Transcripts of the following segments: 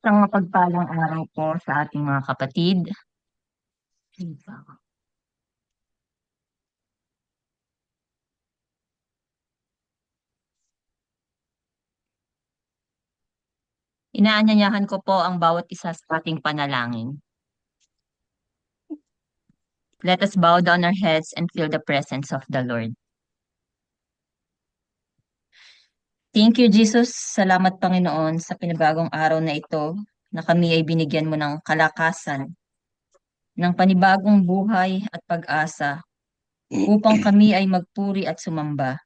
Isang mapagpalang araw po sa ating mga kapatid. Inaanyayahan ko po ang bawat isa sa ating panalangin. Let us bow down our heads and feel the presence of the Lord. Thank you, Jesus. Salamat, Panginoon, sa pinabagong araw na ito na kami ay binigyan mo ng kalakasan, ng panibagong buhay at pag-asa upang kami ay magpuri at sumamba.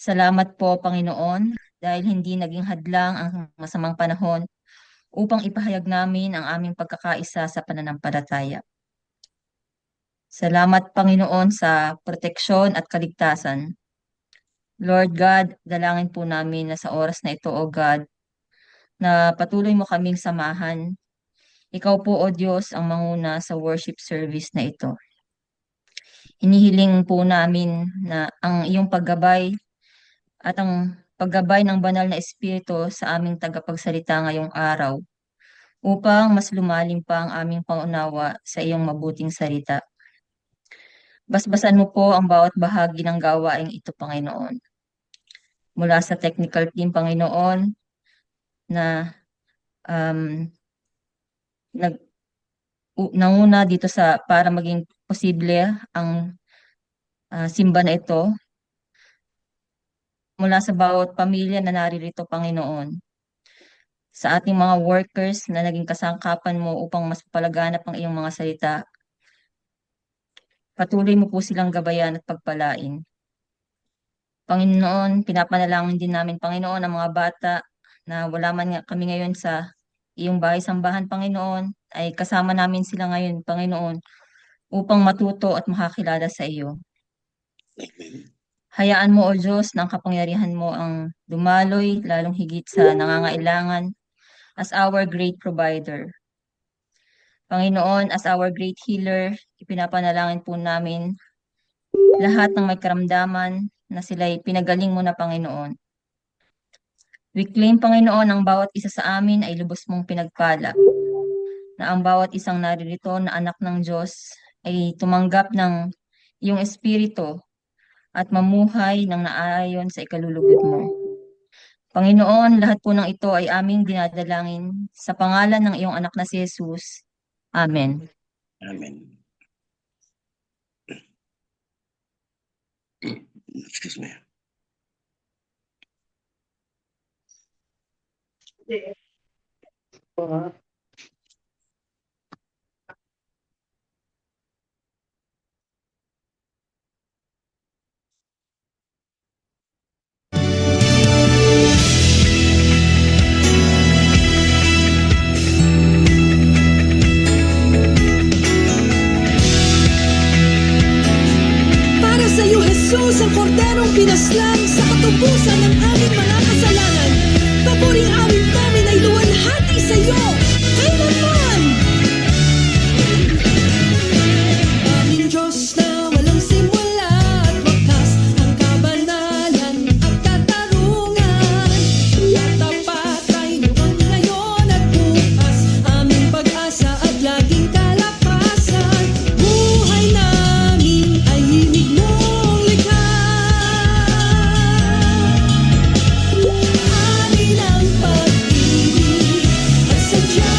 Salamat po, Panginoon, dahil hindi naging hadlang ang masamang panahon upang ipahayag namin ang aming pagkakaisa sa pananampalataya. Salamat, Panginoon, sa proteksyon at kaligtasan. Lord God, dalangin po namin na sa oras na ito, O God, na patuloy mo kaming samahan. Ikaw po, O Diyos, ang manguna sa worship service na ito. Hinihiling po namin na ang iyong paggabay at ang paggabay ng banal na Espiritu sa aming tagapagsalita ngayong araw upang mas lumalim pa ang aming pangunawa sa iyong mabuting salita. Basbasan mo po ang bawat bahagi ng gawaing ito, Panginoon. Mula sa technical team, Panginoon, na nanguna dito sa para maging posible ang simba na ito. Mula sa bawat pamilya na naririto, Panginoon. Sa ating mga workers na naging kasangkapan mo upang mas palaganap ang iyong mga salita. Patuloy mo po silang gabayan at pagpalain. Panginoon, pinapanalangin din namin, Panginoon, ang mga bata na wala man nga kami ngayon sa iyong bahay-sambahan, Panginoon, ay kasama namin sila ngayon, Panginoon, upang matuto at makakilala sa iyo. Hayaan mo, O Diyos, na ang kapangyarihan mo ang dumaloy, lalong higit sa nangangailangan as our great provider. Panginoon, as our great healer, ipinapanalangin po namin lahat ng may karamdaman na sila'y pinagaling mo na, Panginoon. We claim, Panginoon, ang bawat isa sa amin ay lubos mong pinagpala, na ang bawat isang naririto na anak ng Diyos ay tumanggap ng iyong espiritu at mamuhay ng naayon sa ikalulugod mo. Panginoon, lahat po ng ito ay aming dinadalangin sa pangalan ng iyong anak na si Jesus. Amen. Amen. Excuse me. Para sa iyo, Jesus, ang korderong pinaslang sa katubusan ng aming mga kasalanan. Paboring aming namin ay luwalhati sa iyo. Kailanman! Aming Diyos na walang simula at wakas, ang kabanalan at katarungan. Tapat ay luwang ngayon at bukas, aming pag-asa at laging kalakasan. Buhay namin ay himig mong likha. Amin ang pag-ibig at sadya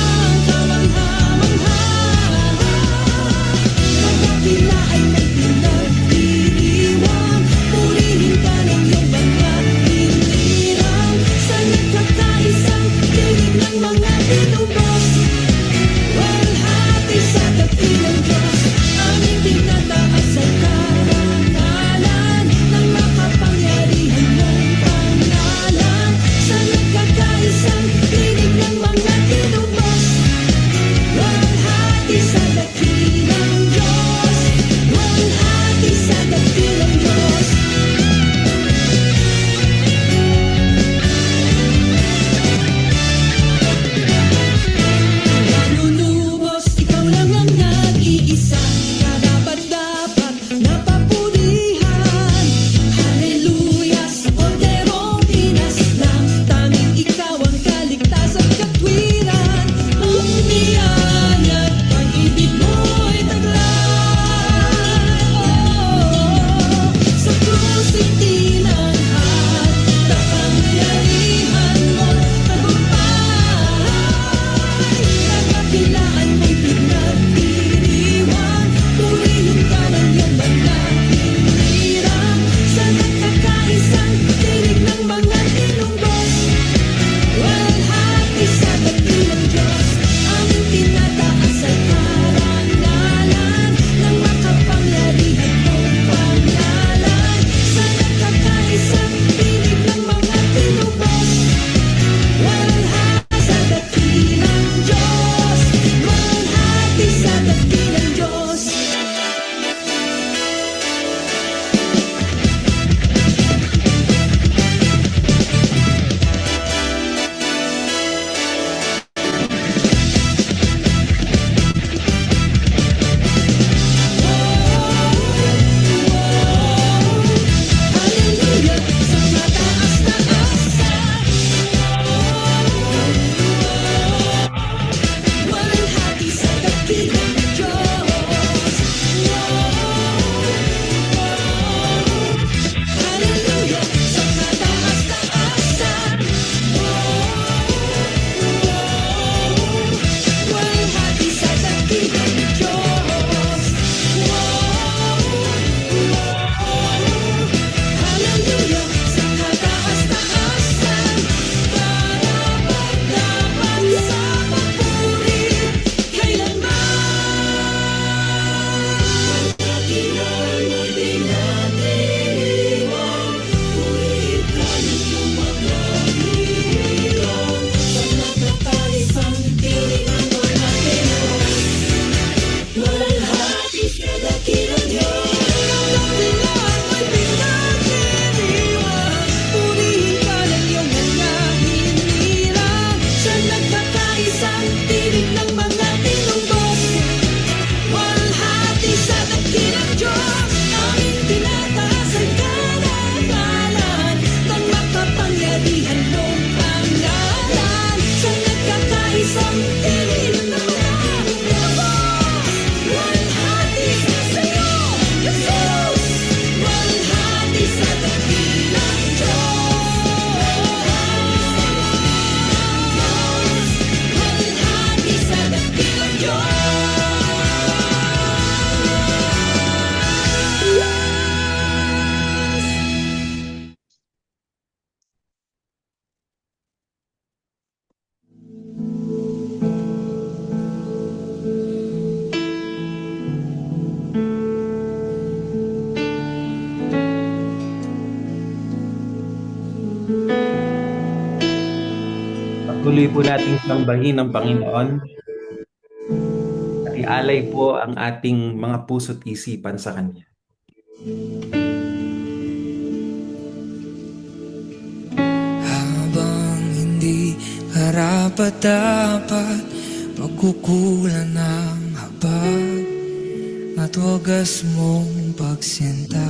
Patuloy po nating sambahin ang Panginoon at ialay po ang ating mga puso't isipan sa Kanya. Habang hindi karapat-dapat, pagkukulan ng habag at wagas mong pagsinta.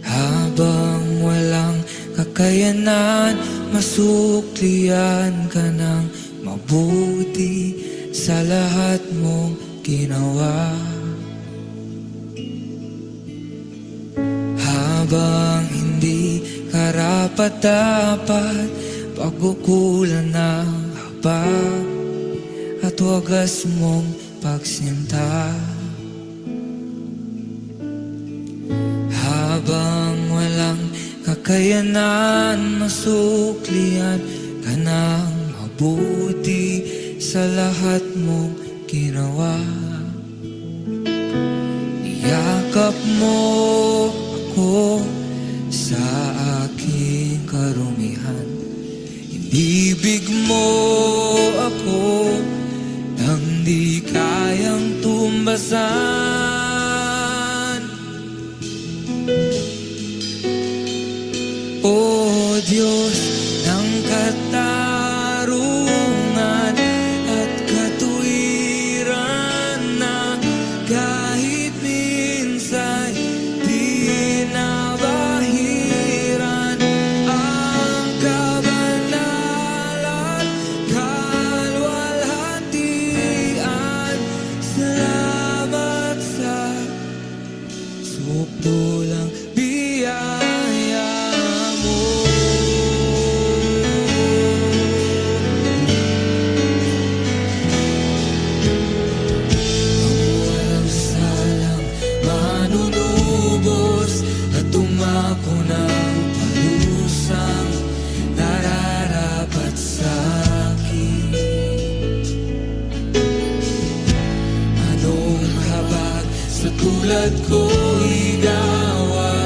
Habang walang kakayanan, masuklian ka ng mabuti sa lahat mong ginawa. Habang hindi karapat-dapat, pagkukulan ng habag at wagas mong pagsinta. Habang walang kakayanan, masuklian ka ng mabuti sa lahat mong ginawa. Iyakap mo ako sa aking karumihan, inibig mo ako nang di kayang tumbasan. O Diyos ng katarungan at katuwiran, na kahit minsan di nabahiran ang kabanalan, kalwalhatian. Salamat sa sukdulang biyaya mo. Ang walang salang manunubos at tumako ng palusang nararapat sa akin. Anong habag sa tulad ko'y gawa?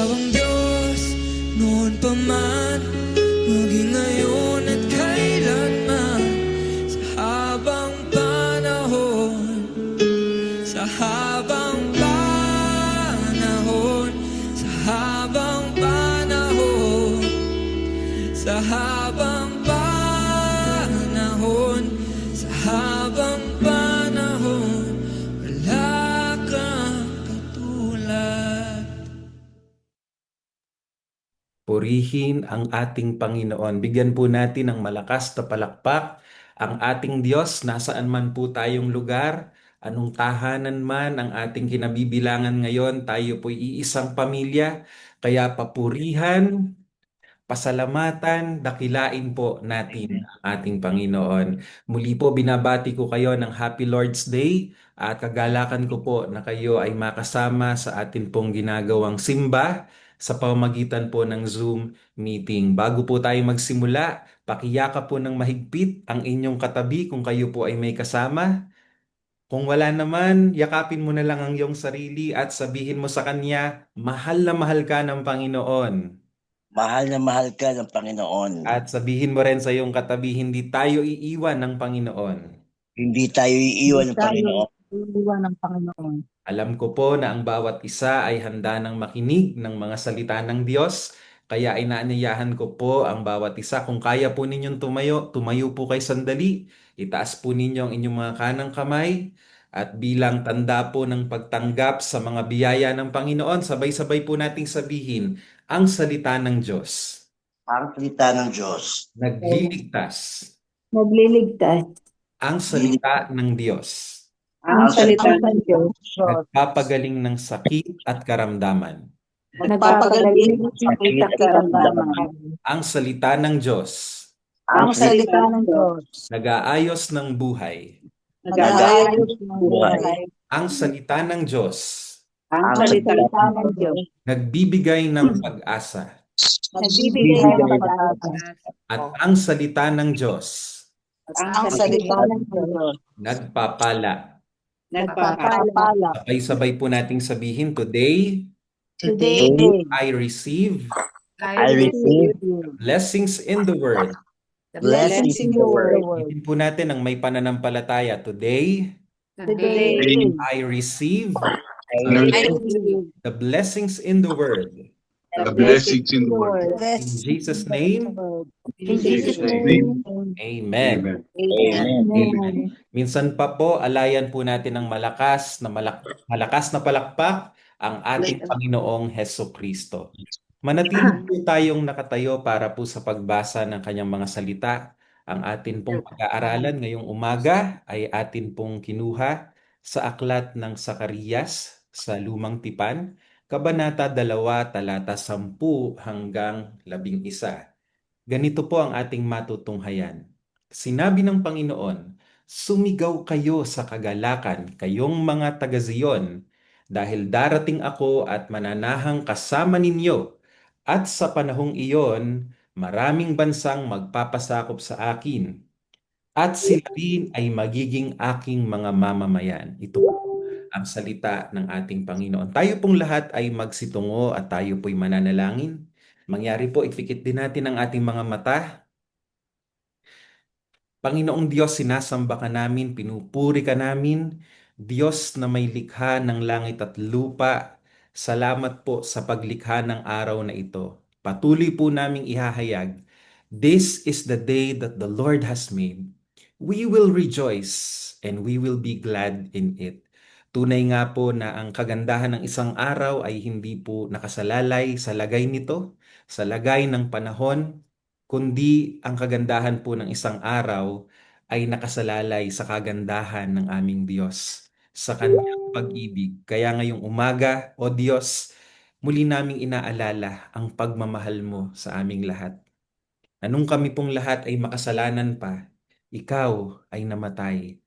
Ikaw ang Diyos noon pa man, maging ngayon at kailanman. Sa habang panahon, sa habang panahon, sa habang panahon, sa habang panahon, sa habang panahon, wala kang katulad. Purihin ang ating Panginoon. Bigyan po natin ng malakas na palakpak ang ating Diyos, nasaan man po tayong lugar, anong tahanan man ang ating kinabibilangan ngayon, tayo po'y iisang pamilya, kaya papurihan, pasalamatan, dakilain po natin ang ating Panginoon. Muli po binabati ko kayo ng Happy Lord's Day at kagalakan ko po na kayo ay makasama sa atin pong ginagawang simba sa pamamagitan po ng Zoom meeting. Bago po tayo magsimula, pakiyakap po ng mahigpit ang inyong katabi kung kayo po ay may kasama. Kung wala naman, yakapin mo na lang ang iyong sarili at sabihin mo sa Kanya, mahal na mahal ka ng Panginoon. Mahal na mahal ka ng Panginoon. At sabihin mo rin sa iyong katabi, hindi tayo iiwan ng Panginoon. Hindi tayo iiwan ng Panginoon. Iwan ng Panginoon. Alam ko po na ang bawat isa ay handa ng makinig ng mga salita ng Diyos, kaya inaanyayahan ko po ang bawat isa. Kung kaya po ninyong tumayo po kayo sandali, itaas po ninyo ang inyong mga kanang kamay, at bilang tanda po ng pagtanggap sa mga biyaya ng Panginoon, sabay-sabay po nating sabihin ang salita ng Diyos. Ang salita ng Diyos. Nagliligtas Nagliligtas. ang salita ng Diyos. Ang salita ng Diyos. Nagpapagaling ng sakit at karamdaman. Nagpapagaling ng sakit at karamdaman. Ang salita ng Diyos. Ang salita ng Diyos. Nag-aayos ng buhay. Nag-aayos ng buhay. Ang salita ng Diyos. Ang salita ng Diyos. Nagbibigay ng pag-asa. Nagbibigay ng pag-asa. At ang salita ng Diyos. Ang salita ng Diyos. Nagpapala. Nagpapala. Sabay-sabay po nating sabihin, today Today, I receive I receive blessings in the Word. blessings in the word. Sabihin po natin ang may pananampalataya. Today Today, I receive I receive the blessings in the Word. the blessings in the word. In Jesus' name, In Jesus' name, Amen. Amen. Minsan pa po, alayan po natin ng malakas na palakpak ang ating Panginoong Hesukristo. Manatili po tayong nakatayo para po sa pagbasa ng kanyang mga salita. Ang atin pong pag-aaralan ngayong umaga ay atin pong kinuha sa aklat ng Zacarias sa Lumang Tipan, Kabanata 2, talata 10 hanggang 11. Ganito po ang ating matutunghayan. Sinabi ng Panginoon, sumigaw kayo sa kagalakan, kayong mga taga-Zion, dahil darating ako at mananahang kasama ninyo, at sa panahong iyon, maraming bansang magpapasakop sa akin, at sila rin ay magiging aking mga mamamayan. Ito po ang salita ng ating Panginoon. Tayo pong lahat ay magsitungo at tayo po'y mananalangin. Mangyari po, ipikit din natin ang ating mga mata. Panginoong Diyos, sinasamba ka namin, pinupuri ka namin. Diyos na may likha ng langit at lupa, salamat po sa paglikha ng araw na ito. Patuloy po naming ihahayag, this is the day that the Lord has made. We will rejoice and we will be glad in it. Tunay nga po na ang kagandahan ng isang araw ay hindi po nakasalalay sa lagay nito, sa lagay ng panahon, kundi ang kagandahan po ng isang araw ay nakasalalay sa kagandahan ng aming Diyos, sa kanyang pag-ibig. Kaya ngayong umaga, O Diyos, muli naming inaalala ang pagmamahal mo sa aming lahat. Anong kami pong lahat ay makasalanan pa, ikaw ay namatay.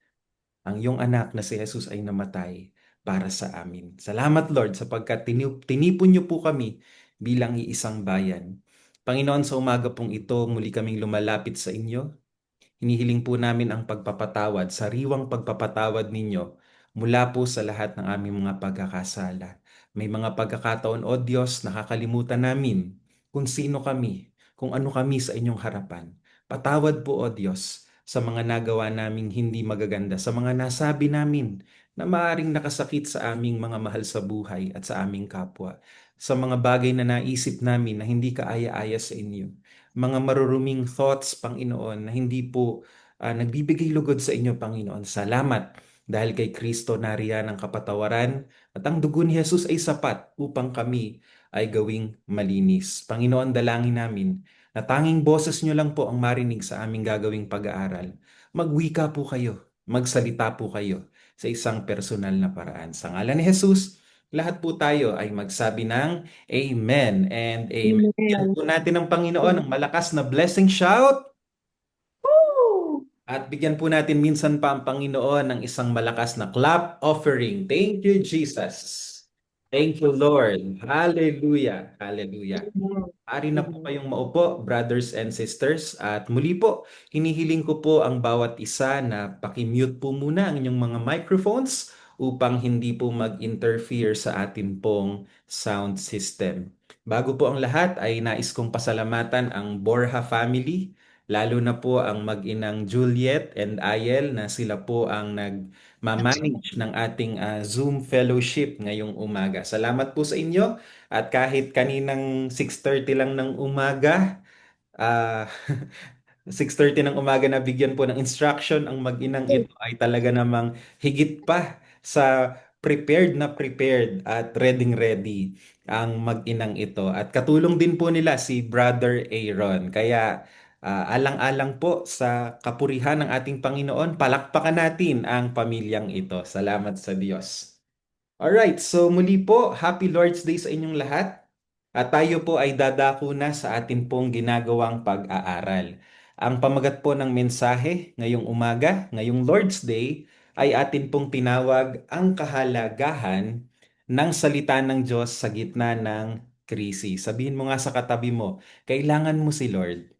Ang iyong anak na si Jesus ay namatay para sa amin. Salamat Lord sapagkat tinipon niyo po kami bilang iisang bayan. Panginoon, sa umaga pong ito, muli kaming lumalapit sa inyo. Hinihiling po namin ang pagpapatawad, sariwang pagpapatawad ninyo mula po sa lahat ng aming mga pagkakasala. May mga pagkakataon, O Diyos, nakakalimutan namin kung sino kami, kung ano kami sa inyong harapan. Patawad po, O Diyos, sa mga nagawa naming hindi magaganda, sa mga nasabi namin na maaring nakasakit sa aming mga mahal sa buhay at sa aming kapwa, sa mga bagay na naisip namin na hindi kaaya-aya sa inyo, mga maruruming thoughts, Panginoon, na hindi po nagbibigay lugod sa inyo, Panginoon. Salamat dahil kay Kristo nariyan ang kapatawaran at ang dugo ni Jesus ay sapat upang kami ay gawing malinis. Panginoon, dalangin namin na tanging boses nyo lang po ang marinig sa aming gagawing pag-aaral. Magwika po kayo, magsalita po kayo sa isang personal na paraan. Sa ngalan ni Jesus, lahat po tayo ay magsabi ng Amen and Amen. Bigyan po natin ng Panginoon ng malakas na blessing shout. At bigyan po natin minsan pa ang Panginoon ng isang malakas na clap offering. Thank you, Jesus. Thank you, Lord. Hallelujah. Hallelujah. Ari na po kayong maupo, brothers and sisters. At muli po, hinihiling ko po ang bawat isa na pakimute po muna ang inyong mga microphones upang hindi po mag-interfere sa atin pong sound system. Bago po ang lahat ay nais kong pasalamatan ang Borja family, lalo na po ang mag-inang Juliet and Ayel na sila po ang nag-manage ng ating Zoom fellowship ngayong umaga. Salamat po sa inyo. At kahit kaninang 6:30 lang ng umaga, ah 6:30 ng umaga na bigyan po ng instruction ang mag-inang ito ay talaga namang higit pa sa prepared at ready ang mag-inang ito. At katulong din po nila si Brother Aaron. Kaya alang-alang po sa kapurihan ng ating Panginoon, palakpakan natin ang pamilyang ito. Salamat sa Diyos. Alright, so muli po, Happy Lord's Day sa inyong lahat. At tayo po ay dadako na sa atin pong ginagawang pag-aaral. Ang pamagat po ng mensahe ngayong umaga, ngayong Lord's Day, ay atin pong tinawag ang kahalagahan ng salita ng Diyos sa gitna ng krisis. Sabihin mo nga sa katabi mo, kailangan mo si Lord.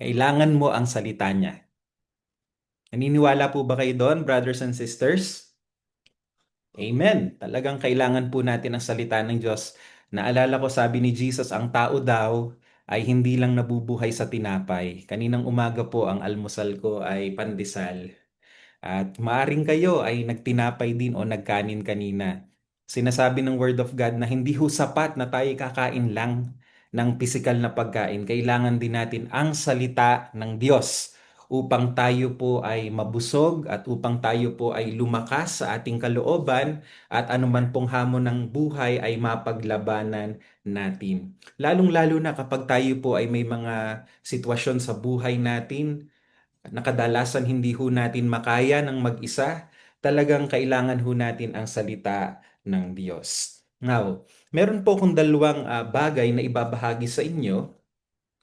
Kailangan mo ang salita niya. Naniniwala po ba kayo doon, brothers and sisters? Amen. Talagang kailangan po natin ang salita ng Diyos. Naalala ko, sabi ni Jesus, ang tao daw ay hindi lang nabubuhay sa tinapay. Kaninang umaga po ang almusal ko ay pandesal. At maaring kayo ay nagtinapay din o nagkanin kanina. Sinasabi ng Word of God na hindi ho sapat na tayo kakain lang ng pisikal na pagkain. Kailangan din natin ang salita ng Diyos upang tayo po ay mabusog at upang tayo po ay lumakas sa ating kalooban at anuman pong hamon ng buhay ay mapaglabanan natin. Lalong-lalo na kapag tayo po ay may mga sitwasyon sa buhay natin na kadalasan hindi ho natin makaya ng mag-isa, talagang kailangan ho natin ang salita ng Diyos. Now, meron po akong dalawang bagay na ibabahagi sa inyo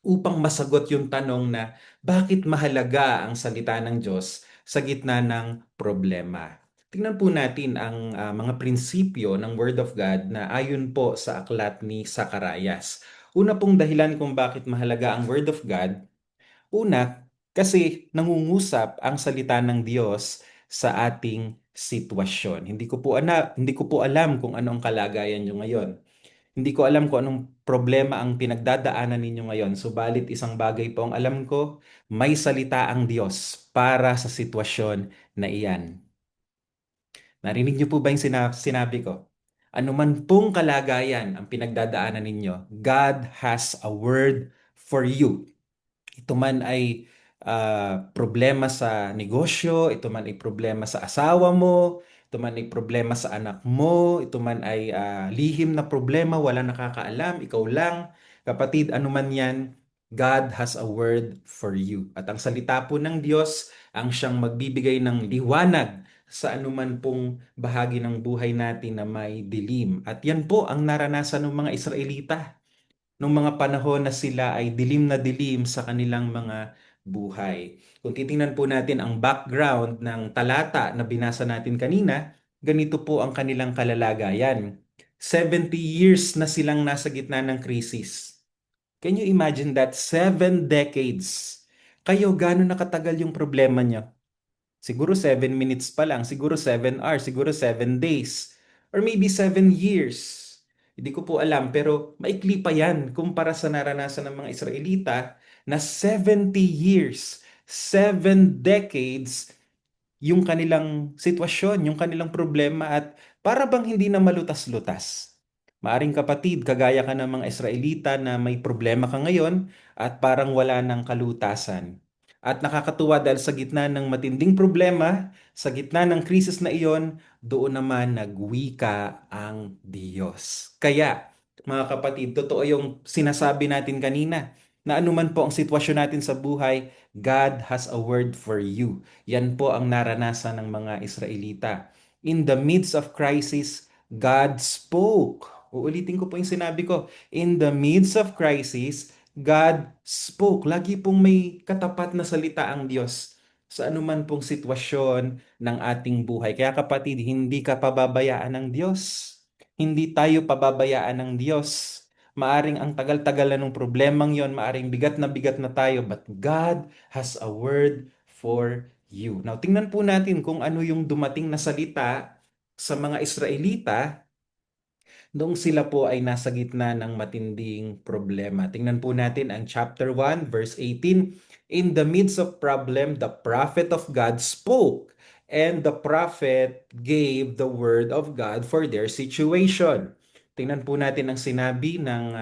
upang masagot yung tanong na bakit mahalaga ang salita ng Diyos sa gitna ng problema. Tingnan po natin ang mga prinsipyo ng Word of God na ayon po sa aklat ni Zacarias. Una pong dahilan kung bakit mahalaga ang Word of God, una, kasi nangungusap ang salita ng Diyos sa ating sitwasyon. Hindi ko po alam kung ano ang kalagayan niyo ngayon. Hindi ko alam kung anong problema ang pinagdadaanan ninyo ngayon. Subalit isang bagay po ang alam ko, may salita ang Diyos para sa sitwasyon na iyan. Narinig niyo po ba yung sinabi ko? Ano man pong kalagayan ang pinagdadaanan ninyo, God has a word for you. Ito man ay problema sa negosyo, ito man ay problema sa asawa mo, ito man ay problema sa anak mo, ito man ay lihim na problema, wala nakakaalam, ikaw lang. Kapatid, ano man yan, God has a word for you. At ang salita po ng Diyos, ang siyang magbibigay ng liwanag sa anuman pong bahagi ng buhay natin na may dilim. At yan po ang naranasan ng mga Israelita nung mga panahon na sila ay dilim na dilim sa kanilang mga buhay. Kung titingnan po natin ang background ng talata na binasa natin kanina, ganito po ang kanilang kalalagayan. 70 years na silang nasa gitna ng krisis. Can you imagine that? 7 decades. Kayo, gano'n nakatagal yung problema nyo? Siguro 7 minutes pa lang, siguro 7 hours, siguro 7 days. or maybe 7 years. Hindi ko po alam, pero maikli pa yan kumpara sa naranasan ng mga Israelita na 70 years, 7 decades yung kanilang sitwasyon, yung kanilang problema at para bang hindi na malutas-lutas. Maaring kapatid, kagaya ka ng mga Israelita na may problema ka ngayon at parang wala ng kalutasan. At nakakatuwa dahil sa gitna ng matinding problema, sa gitna ng krisis na iyon, doon naman nagwika ang Diyos. Kaya, mga kapatid, totoo yung sinasabi natin kanina na anuman po ang sitwasyon natin sa buhay, God has a word for you. Yan po ang naranasan ng mga Israelita. In the midst of crisis, God spoke. Uulitin ko po yung sinabi ko. In the midst of crisis, God spoke. Lagi pong may katapat na salita ang Diyos sa anuman pong sitwasyon ng ating buhay. Kaya kapatid, hindi ka pababayaan ng Diyos. Hindi tayo pababayaan ng Diyos. Maaring ang tagal-tagal na ng problemang yon, maaring bigat na tayo, but God has a word for you. Now, tingnan po natin kung ano yung dumating na salita sa mga Israelita noong sila po ay nasa gitna ng matinding problema. Tingnan po natin ang chapter 1, verse 18. In the midst of problem, the prophet of God spoke, and the prophet gave the word of God for their situation. Tingnan po natin ang sinabi ng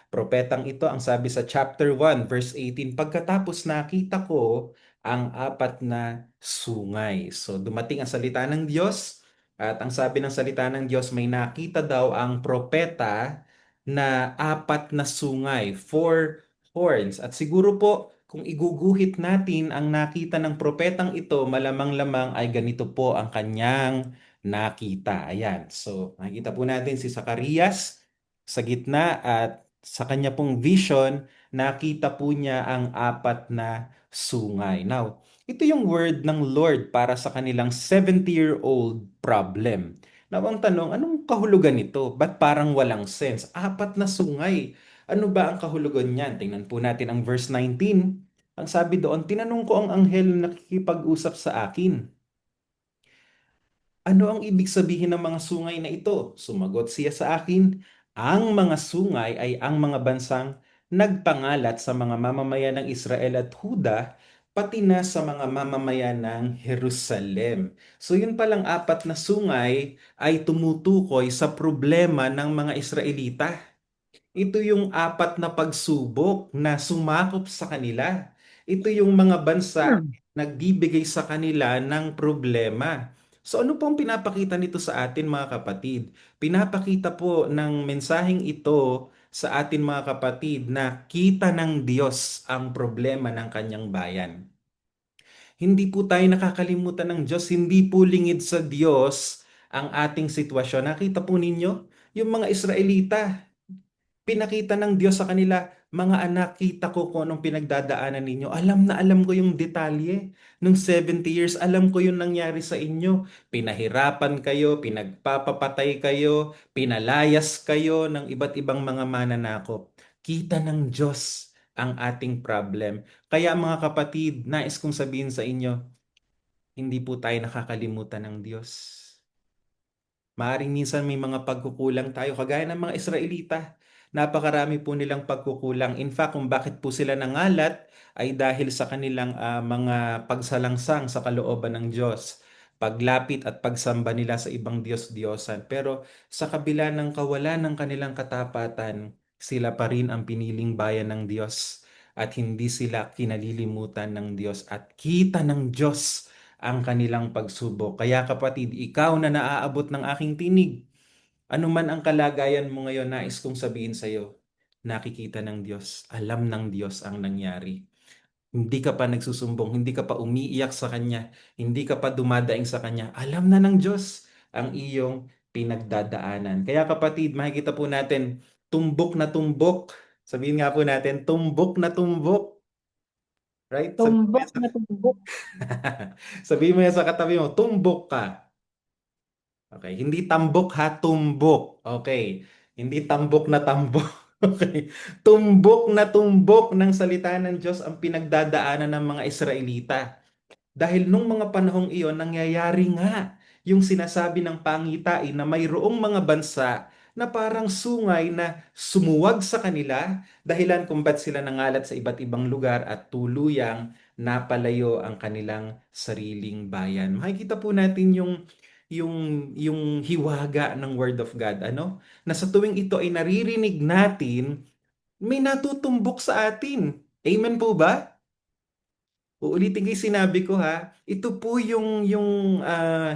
propetang ito. Ang sabi sa chapter 1, verse 18, pagkatapos nakita ko ang 4 na sungay. So dumating ang salita ng Diyos. At ang sabi ng salita ng Diyos, may nakita daw ang propeta na 4 na sungay, 4 horns. At siguro po, kung iguguhit natin ang nakita ng propetang ito, malamang-lamang ay ganito po ang kanyang nakita. Ayan. So, nakikita po natin si Zacarias sa gitna at sa kanya pong vision, nakita po niya ang 4 na sungay. Now, ito yung word ng Lord para sa kanilang 70-year-old problem. Now, ang tanong, anong kahulugan nito? Ba't parang walang sense? 4 na sungay. Ano ba ang kahulugan niyan? Tingnan po natin ang verse 19. Ang sabi doon, tinanong ko ang anghel na nakikipag-usap sa akin. Ano ang ibig sabihin ng mga sungay na ito? Sumagot siya sa akin, ang mga sungay ay ang mga bansang nagpangalat sa mga mamamayan ng Israel at Huda, pati na sa mga mamamayan ng Jerusalem. So yun palang 4 na sungay ay tumutukoy sa problema ng mga Israelita. Ito yung 4 na pagsubok na sumakop sa kanila. Ito yung mga bansa nagbibigay sa kanila ng problema. So ano pong pinapakita nito sa atin mga kapatid? Pinapakita po ng mensaheng ito sa atin mga kapatid na kita ng Diyos ang problema ng kanyang bayan. Hindi po tayo nakakalimutan ng Diyos, hindi po lingid sa Diyos ang ating sitwasyon. Nakita po ninyo, yung mga Israelita, pinakita ng Diyos sa kanila, mga anak, kita ko kung anong pinagdadaanan ninyo. Alam na alam ko yung detalye. Nung 70 years, alam ko yung nangyari sa inyo. Pinahirapan kayo, pinagpapapatay kayo, pinalayas kayo ng iba't ibang mga mananakop. Kita ng Diyos ang ating problem. Kaya mga kapatid, nais kong sabihin sa inyo, hindi po tayo nakakalimutan ng Diyos. Maaring minsan may mga pagkukulang tayo, kagaya ng mga Israelita. Napakarami po nilang pagkukulang. In fact, kung bakit po sila nangalat ay dahil sa kanilang mga pagsalangsang sa kalooban ng Diyos. Paglapit at pagsamba nila sa ibang Diyos-Diyosan. Pero sa kabila ng kawalan ng kanilang katapatan, sila pa rin ang piniling bayan ng Diyos. At hindi sila kinalilimutan ng Diyos. At kita ng Diyos ang kanilang pagsubok. Kaya kapatid, ikaw na naaabot ng aking tinig, ano man ang kalagayan mo ngayon, nais kong sabihin sa iyo, nakikita ng Diyos, alam ng Diyos ang nangyari. Hindi ka pa nagsusumbong, hindi ka pa umiiyak sa Kanya, hindi ka pa dumadaing sa Kanya. Alam na ng Diyos ang iyong pinagdadaanan. Kaya kapatid, makikita po natin, tumbok na tumbok. Sabihin nga po natin, tumbok na tumbok. Right? Tumbok na tumbok. Sabihin mo yan sa katabi mo, tumbok ka. Okay, hindi tambok ha, tumbok. Okay, hindi tambok na tambok. Okay, tumbok na tumbok ng salita ng Diyos ang pinagdadaanan ng mga Israelita. Dahil nung mga panahong iyon, nangyayari nga yung sinasabi ng pangitain na mayroong mga bansa na parang sungay na sumuwag sa kanila, dahilan kung ba't sila nangalat sa iba't ibang lugar at tuluyang napalayo ang kanilang sariling bayan. Makikita po natin yung hiwaga ng Word of God, ano? Na sa tuwing ito ay naririnig natin, may natutumbok sa atin. Amen po ba? Uulitin ko yung sinabi ko ha. Ito po yung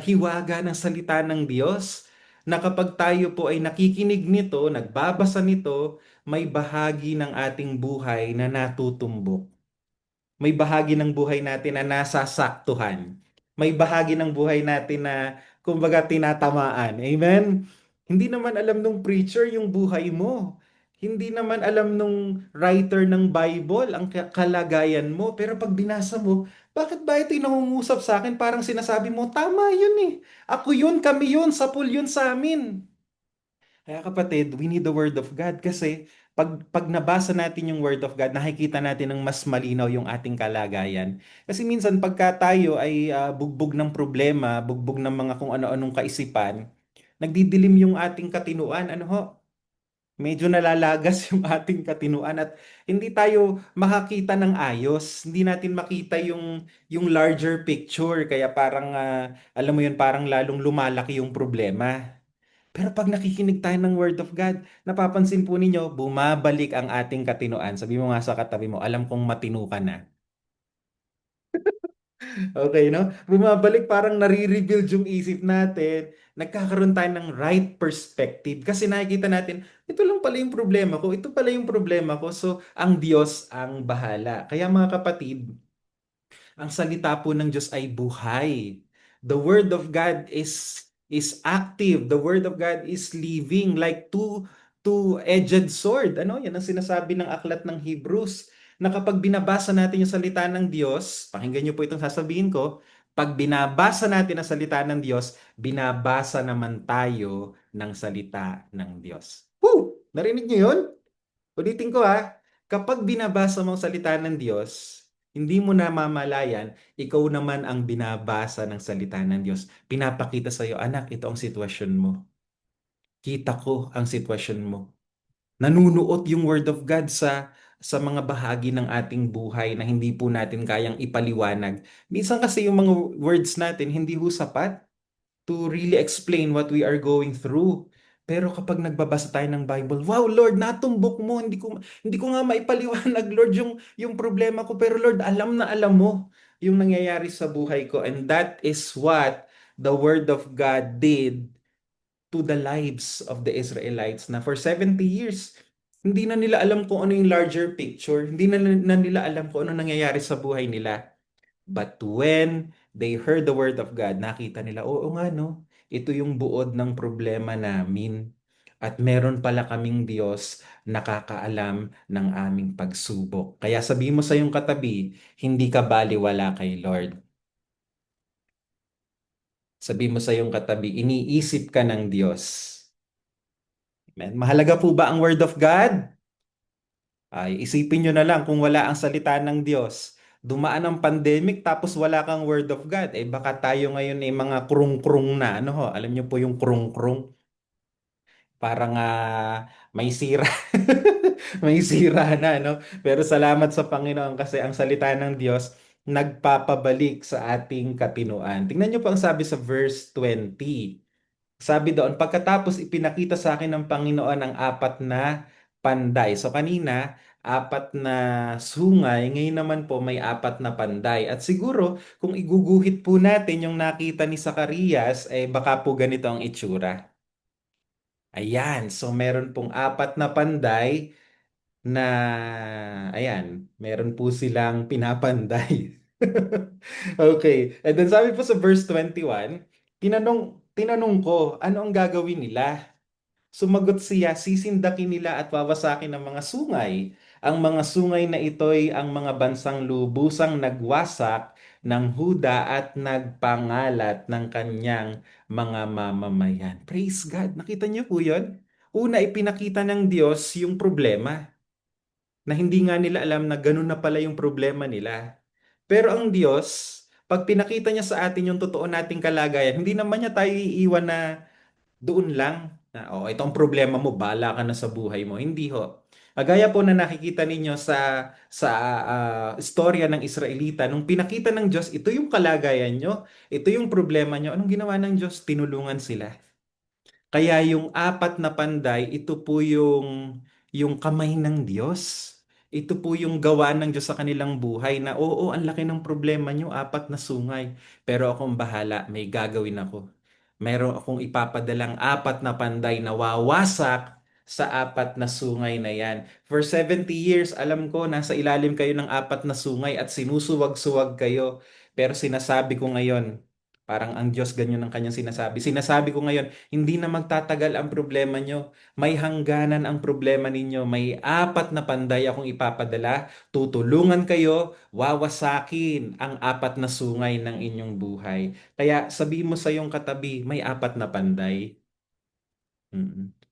hiwaga ng salita ng Diyos na kapag tayo po ay nakikinig nito, nagbabasa nito, may bahagi ng ating buhay na natutumbok. May bahagi ng buhay natin na nasasaktuhan. May bahagi ng buhay natin na kumbaga tinatamaan. Amen? Hindi naman alam nung preacher yung buhay mo. Hindi naman alam nung writer ng Bible ang kalagayan mo. Pero pag binasa mo, bakit ba ito yung nangungusap sa akin? Parang sinasabi mo, tama yun eh. Ako yun, kami yun, sapul yun sa amin. Kaya kapatid, we need the Word of God kasi pag nabasa natin yung Word of God, nakikita natin ng mas malinaw yung ating kalagayan. Kasi minsan pagka tayo ay bugbog ng problema, bugbog ng mga kung ano-anong kaisipan, nagdidilim yung ating katinuan. Ano ho? Medyo nalalagas yung ating katinuan at hindi tayo makakita ng ayos. Hindi natin makita yung larger picture. Kaya parang, alam mo yun, parang lalong lumalaki yung problema. Pero pag nakikinig tayo ng Word of God, napapansin po ninyo, bumabalik ang ating katinoan. Sabi mo nga sa katabi mo, alam kong matino ka na. Okay, no? Bumabalik, parang nare-rebuild yung isip natin. Nagkakaroon tayo ng right perspective. Kasi nakikita natin, ito lang pala yung problema ko, ito pala yung problema ko. So, ang Diyos ang bahala. Kaya mga kapatid, ang salita po ng Diyos ay buhay. The Word of God is active. The Word of God is living like two-edged sword. Ano? Yan ang sinasabi ng aklat ng Hebrews. Na kapag binabasa natin yung salita ng Diyos, pakinggan niyo po itong sasabihin ko, pag binabasa natin ang salita ng Diyos, binabasa naman tayo ng salita ng Diyos. Woo! Narinig niyo yun? Ulitin ko ha, kapag binabasa mo ang salita ng Diyos, hindi mo namamalayan, ikaw naman ang binabasa ng salita ng Diyos. Pinapakita sa iyo, anak, ito ang sitwasyon mo. Kita ko ang sitwasyon mo. Nanunuot yung Word of God sa mga bahagi ng ating buhay na hindi po natin kayang ipaliwanag. Minsan kasi yung mga words natin hindi ho sapat to really explain what we are going through. Pero kapag nagbabasa tayo ng Bible, wow Lord, natumbok mo, hindi ko nga maipaliwanag Lord yung problema ko, pero Lord, alam na alam mo yung nangyayari sa buhay ko, and that is what the Word of God did to the lives of the Israelites na for 70 years hindi na nila alam kung ano yung larger picture, hindi na nila alam kung ano nangyayari sa buhay nila. But when they heard the word of God, nakita nila, oo nga no, ito yung buod ng problema namin. At meron pala kaming Diyos nakakaalam ng aming pagsubok. Kaya sabi mo sa iyong katabi, hindi ka baliwala kay Lord. Sabi mo sa iyong katabi, iniisip ka ng Diyos. Amen. Mahalaga po ba ang Word of God? Ay, isipin nyo na lang kung wala ang salita ng Diyos. Dumaan ang pandemic tapos wala kang Word of God. Eh baka tayo ngayon ay mga krung-krung na. Ano ho? Alam nyo po yung krung-krung? Parang may sira. May sira na, no? Pero salamat sa Panginoon kasi ang salita ng Diyos nagpapabalik sa ating katinuan. Tingnan nyo po ang sabi sa verse 20. Sabi doon, pagkatapos ipinakita sa akin ng Panginoon ang apat na panday. So kanina, apat na sungay, ngayon naman po may apat na panday. At siguro, kung iguguhit po natin yung nakita ni Zacarias, eh baka po ganito ang itsura. Ayan, so meron pong apat na panday na, ayan, meron po silang pinapanday. Okay, and then sabi po sa verse 21, tinanong ko, ano ang gagawin nila? Sumagot siya, sisindakin nila at wawasakin ng mga sungay. Ang mga sungay na ito'y ang mga bansang lubusang nagwasak ng Huda at nagpangalat ng kanyang mga mamamayan. Praise God! Nakita niyo po yun? Una, ipinakita ng Diyos yung problema na hindi nga nila alam na ganun na pala yung problema nila. Pero ang Diyos, Pag pinakita niya sa atin yung totoo nating kalagayan, hindi naman niya tayo iiwan na doon lang na, oh, ito ang problema mo, bala ka na sa buhay mo. Hindi ho. Gaya po na nakikita ninyo sa istorya ng Israelita, nung pinakita ng Diyos, ito yung kalagayan nyo, ito yung problema nyo, anong ginawa ng Diyos? Tinulungan sila. Kaya yung apat na panday, ito po yung kamay ng Diyos. Ito po yung gawa ng Diyos sa kanilang buhay na, oo, ang laki ng problema nyo, apat na sungay. Pero akong bahala, may gagawin ako. Meron akong ipapadalang apat na panday na wawasak sa apat na sungay na yan. For 70 years, alam ko, nasa ilalim kayo ng apat na sungay at sinusuwag-suwag kayo. Pero sinasabi ko ngayon, parang ang Diyos ganyan ang kanyang sinasabi. Sinasabi ko ngayon, hindi na magtatagal ang problema nyo. May hangganan ang problema ninyo. May apat na panday akong ipapadala. Tutulungan kayo, wawasakin ang apat na sungay ng inyong buhay. Kaya sabi mo sa iyong katabi, may apat na panday.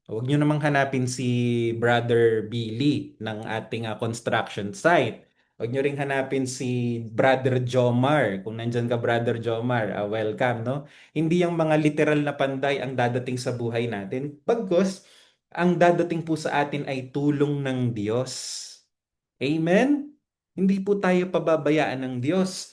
Huwag nyo namang hanapin si Brother Billy ng ating construction site. Huwag nyo ring hanapin si Brother Jomar. Kung nandyan ka, Brother Jomar, welcome, no? Hindi yung mga literal na panday ang dadating sa buhay natin. Bagkus, ang dadating po sa atin ay tulong ng Diyos. Amen? Hindi po tayo pababayaan ng Diyos.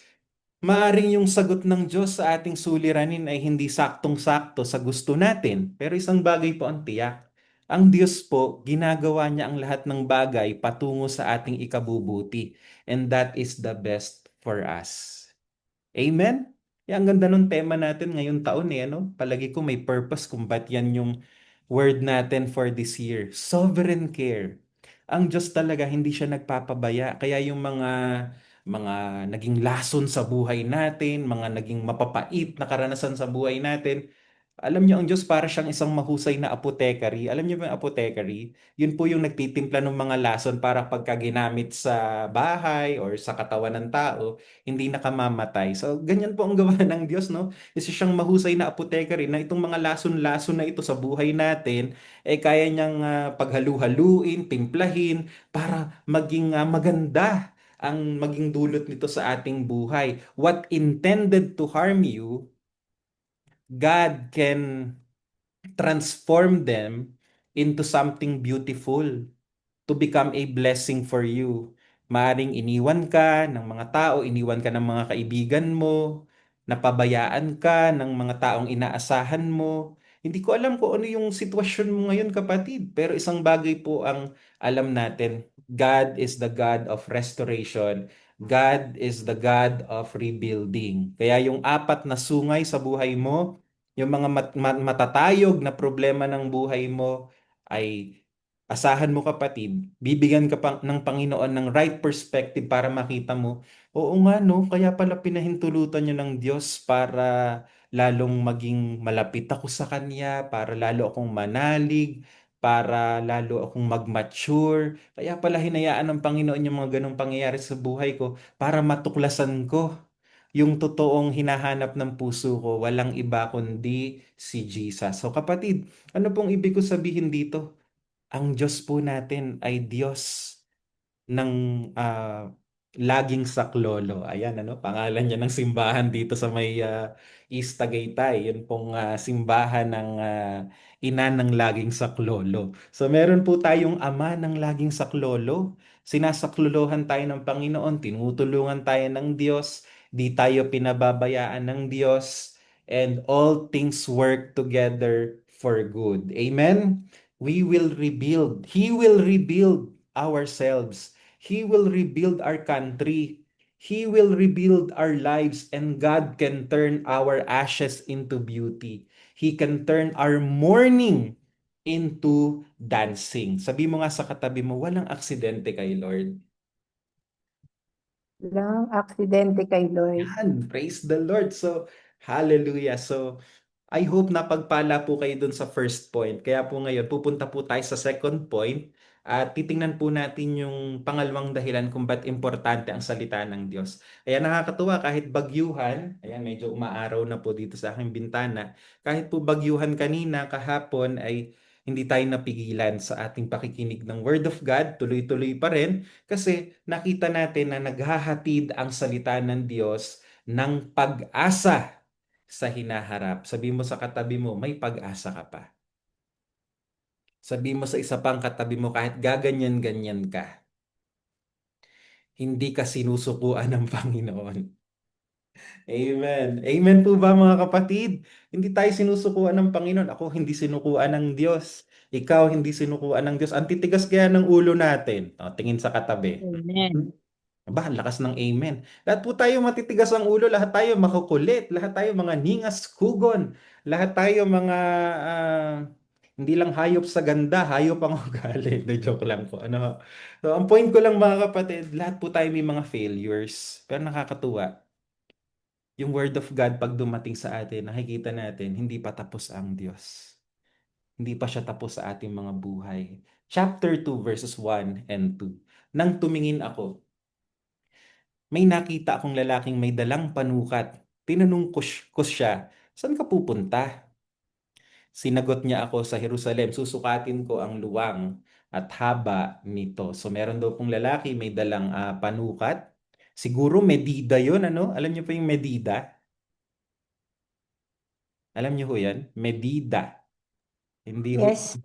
Maaring yung sagot ng Diyos sa ating suliranin ay hindi saktong-sakto sa gusto natin. Pero isang bagay po ang tiyak. Ang Diyos po, ginagawa niya ang lahat ng bagay patungo sa ating ikabubuti. And that is the best for us. Amen? Ang ganda ng tema natin ngayong taon ano? Palagi ko may purpose kung ba't yan yung word natin for this year. Sovereign care. Ang Diyos talaga hindi siya nagpapabaya. Kaya yung mga naging lason sa buhay natin, mga naging mapapait na karanasan sa buhay natin, alam niyo ang Diyos para siyang isang mahusay na apothecary. Alam niyo ba yung apothecary? Yun po yung nagtitimpla ng mga lason para pagka ginamit sa bahay or sa katawan ng tao, hindi nakamamatay. So, ganyan po ang gawa ng Diyos, no? Isa siyang mahusay na apothecary na itong mga lason-lason na ito sa buhay natin, kaya niyang paghalu-haluin, timplahin, para maging maganda ang maging dulot nito sa ating buhay. What intended to harm you, God can transform them into something beautiful to become a blessing for you. Maaring iniwan ka ng mga tao, iniwan ka ng mga kaibigan mo, napabayaan ka ng mga taong inaasahan mo. Hindi ko alam kung ano yung sitwasyon mo ngayon, kapatid. Pero isang bagay po ang alam natin. God is the God of restoration. God is the God of rebuilding. Kaya yung apat na sungay sa buhay mo, yung mga matatayog na problema ng buhay mo, ay asahan mo, kapatid, bibigyan ka ng Panginoon ng right perspective para makita mo, oo nga no, kaya pala pinahintulutan niyo ng Diyos para lalong maging malapit ako sa Kanya, para lalo akong manalig, para lalo akong mag-mature. Kaya pala hinayaan ng Panginoon yung mga ganong pangyayari sa buhay ko para matuklasan ko yung totoong hinahanap ng puso ko, walang iba kundi si Jesus. So kapatid, ano pong ibig ko sabihin dito? Ang Diyos po natin ay Diyos ng laging saklolo. Ayan, pangalan niya ng simbahan dito sa may East Tagaytay. Yun pong simbahan ng ina ng laging saklolo. So meron po tayong ama ng laging saklolo. Sinasaklolohan tayo ng Panginoon, tinutulungan tayo ng Diyos, di tayo pinababayaan ng Diyos, and all things work together for good. Amen? We will rebuild. He will rebuild ourselves. He will rebuild our country. He will rebuild our lives, and God can turn our ashes into beauty. He can turn our mourning into dancing. Sabi mo nga sa katabi mo, walang aksidente kay Lord. Walang aksidente kay Lord. Yan, praise the Lord. So, hallelujah. So, I hope napagpala po kayo dun sa first point. Kaya po ngayon, pupunta po tayo sa second point at titingnan po natin yung pangalawang dahilan kung ba't importante ang salita ng Diyos. Kaya nakakatuwa, kahit bagyuhan, ayan, medyo umaaraw na po dito sa aking bintana, kahit po bagyuhan kanina, kahapon, ay hindi tayo napigilan sa ating pakikinig ng Word of God, tuloy-tuloy pa rin, kasi nakita natin na naghahatid ang salita ng Diyos ng pag-asa sa hinaharap. Sabi mo sa katabi mo, may pag-asa ka pa. Sabi mo sa isa pang katabi mo, kahit gaganyan-ganyan ka, hindi ka sinusukuan ng Panginoon. Amen. Amen po ba mga kapatid? Hindi tayo sinusukuan ng Panginoon. Ako hindi sinukuan ng Diyos. Ikaw hindi sinukuan ng Diyos. Ang titigas kaya ng ulo natin. O, tingin sa katabi. Amen. Aba, ang lakas ng amen. Lahat po tayo matitigas ang ulo, lahat tayo makukulit, lahat tayo mga ningas kugon, lahat tayo mga hindi lang hayop sa ganda, hayop ang ugali. De joke lang po. Ano? So, ang point ko lang mga kapatid, lahat po tayo may mga failures. Pero nakakatuwa, yung word of God pag dumating sa atin, nakikita natin, hindi pa tapos ang Diyos. Hindi pa siya tapos sa ating mga buhay. Chapter 2 verses 1 and 2. Nang tumingin ako, may nakita akong lalaking may dalang panukat. Tinanong ko siya, saan ka pupunta? Sinagot niya ako, sa Jerusalem, susukatin ko ang luwang at haba nito. So meron daw pong lalaki may dalang panukat. Siguro medida yon, ano? Alam niyo pa yung medida? Alam niyo ho yan? Medida. Hindi ho, Yes.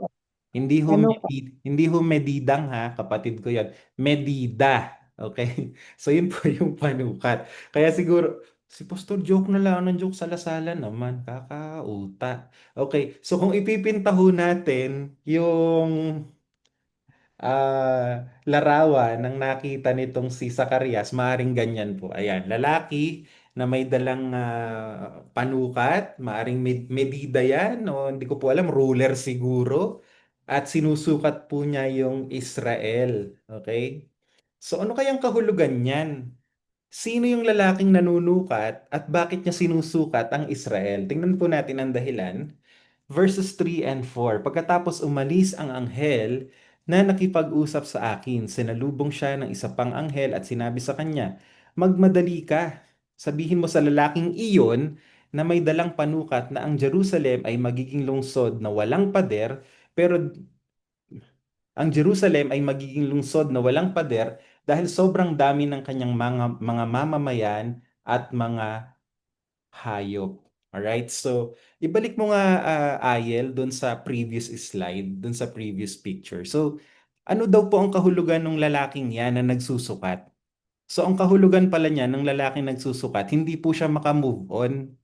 hindi ho, Ano ka? hindi ho medidang ha, kapatid ko yan. Medida. Okay? So yun po yung panukat. Kaya siguro, si Pastor joke na lang ng joke salasala naman. Kakauta. Okay, so kung ipipinta ho natin yung larawan ng nakita nitong si Zacarias, maaring ganyan po. Ayan, lalaki na may dalang panukat, maaring medida yan, o hindi ko po alam, ruler siguro. At sinusukat po niya yung Israel. Okay? So ano kayang kahulugan niyan? Sino yung lalaking nanunukat at bakit niya sinusukat ang Israel? Tingnan po natin ang dahilan. Verses 3 and 4. Pagkatapos umalis ang anghel na nakipag-usap sa akin, sinalubong siya ng isa pang anghel at sinabi sa kanya, magmadali ka. Sabihin mo sa lalaking iyon na may dalang panukat na ang Jerusalem ay magiging lungsod na walang pader, pero ang Jerusalem ay magiging lungsod na walang pader dahil sobrang dami ng kanyang mga mamamayan at mga hayop. Alright? So, ibalik mo nga, Ayel, doon sa previous slide, doon sa previous picture. So, ano daw po ang kahulugan ng lalaking yan na nagsusukat? So, ang kahulugan pala niya ng lalaking nagsusukat, hindi po siya makamove on.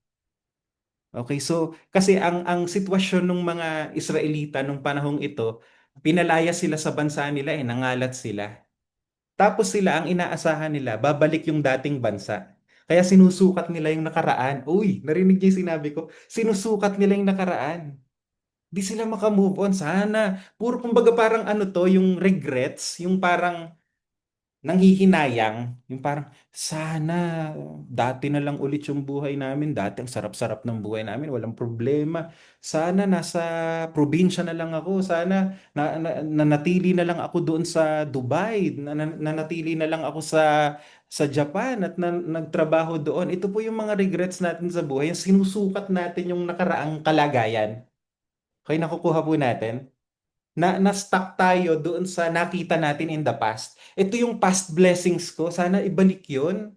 Okay, so kasi ang sitwasyon ng mga Israelita nung panahong ito, pinalaya sila sa bansa nila, nangalat sila. Tapos sila, ang inaasahan nila, babalik yung dating bansa. Kaya sinusukat nila yung nakaraan. Uy, narinig niyo yung sinabi ko? Sinusukat nila yung nakaraan. Di sila makamove on. Sana. Puro kumbaga parang ano to, yung regrets, yung parang nanghihinayang, yung parang sana dati na lang ulit yung buhay namin, dati ang sarap-sarap ng buhay namin, walang problema. Sana nasa probinsya na lang ako, sana nanatili na lang ako doon sa Dubai, nanatili na lang ako sa Japan at nagtrabaho doon. Ito po yung mga regrets natin sa buhay, yung sinusukat natin yung nakaraang kalagayan. Okay, nakukuha po natin na-stuck tayo doon sa nakita natin in the past. Ito yung past blessings ko, sana ibalik yun.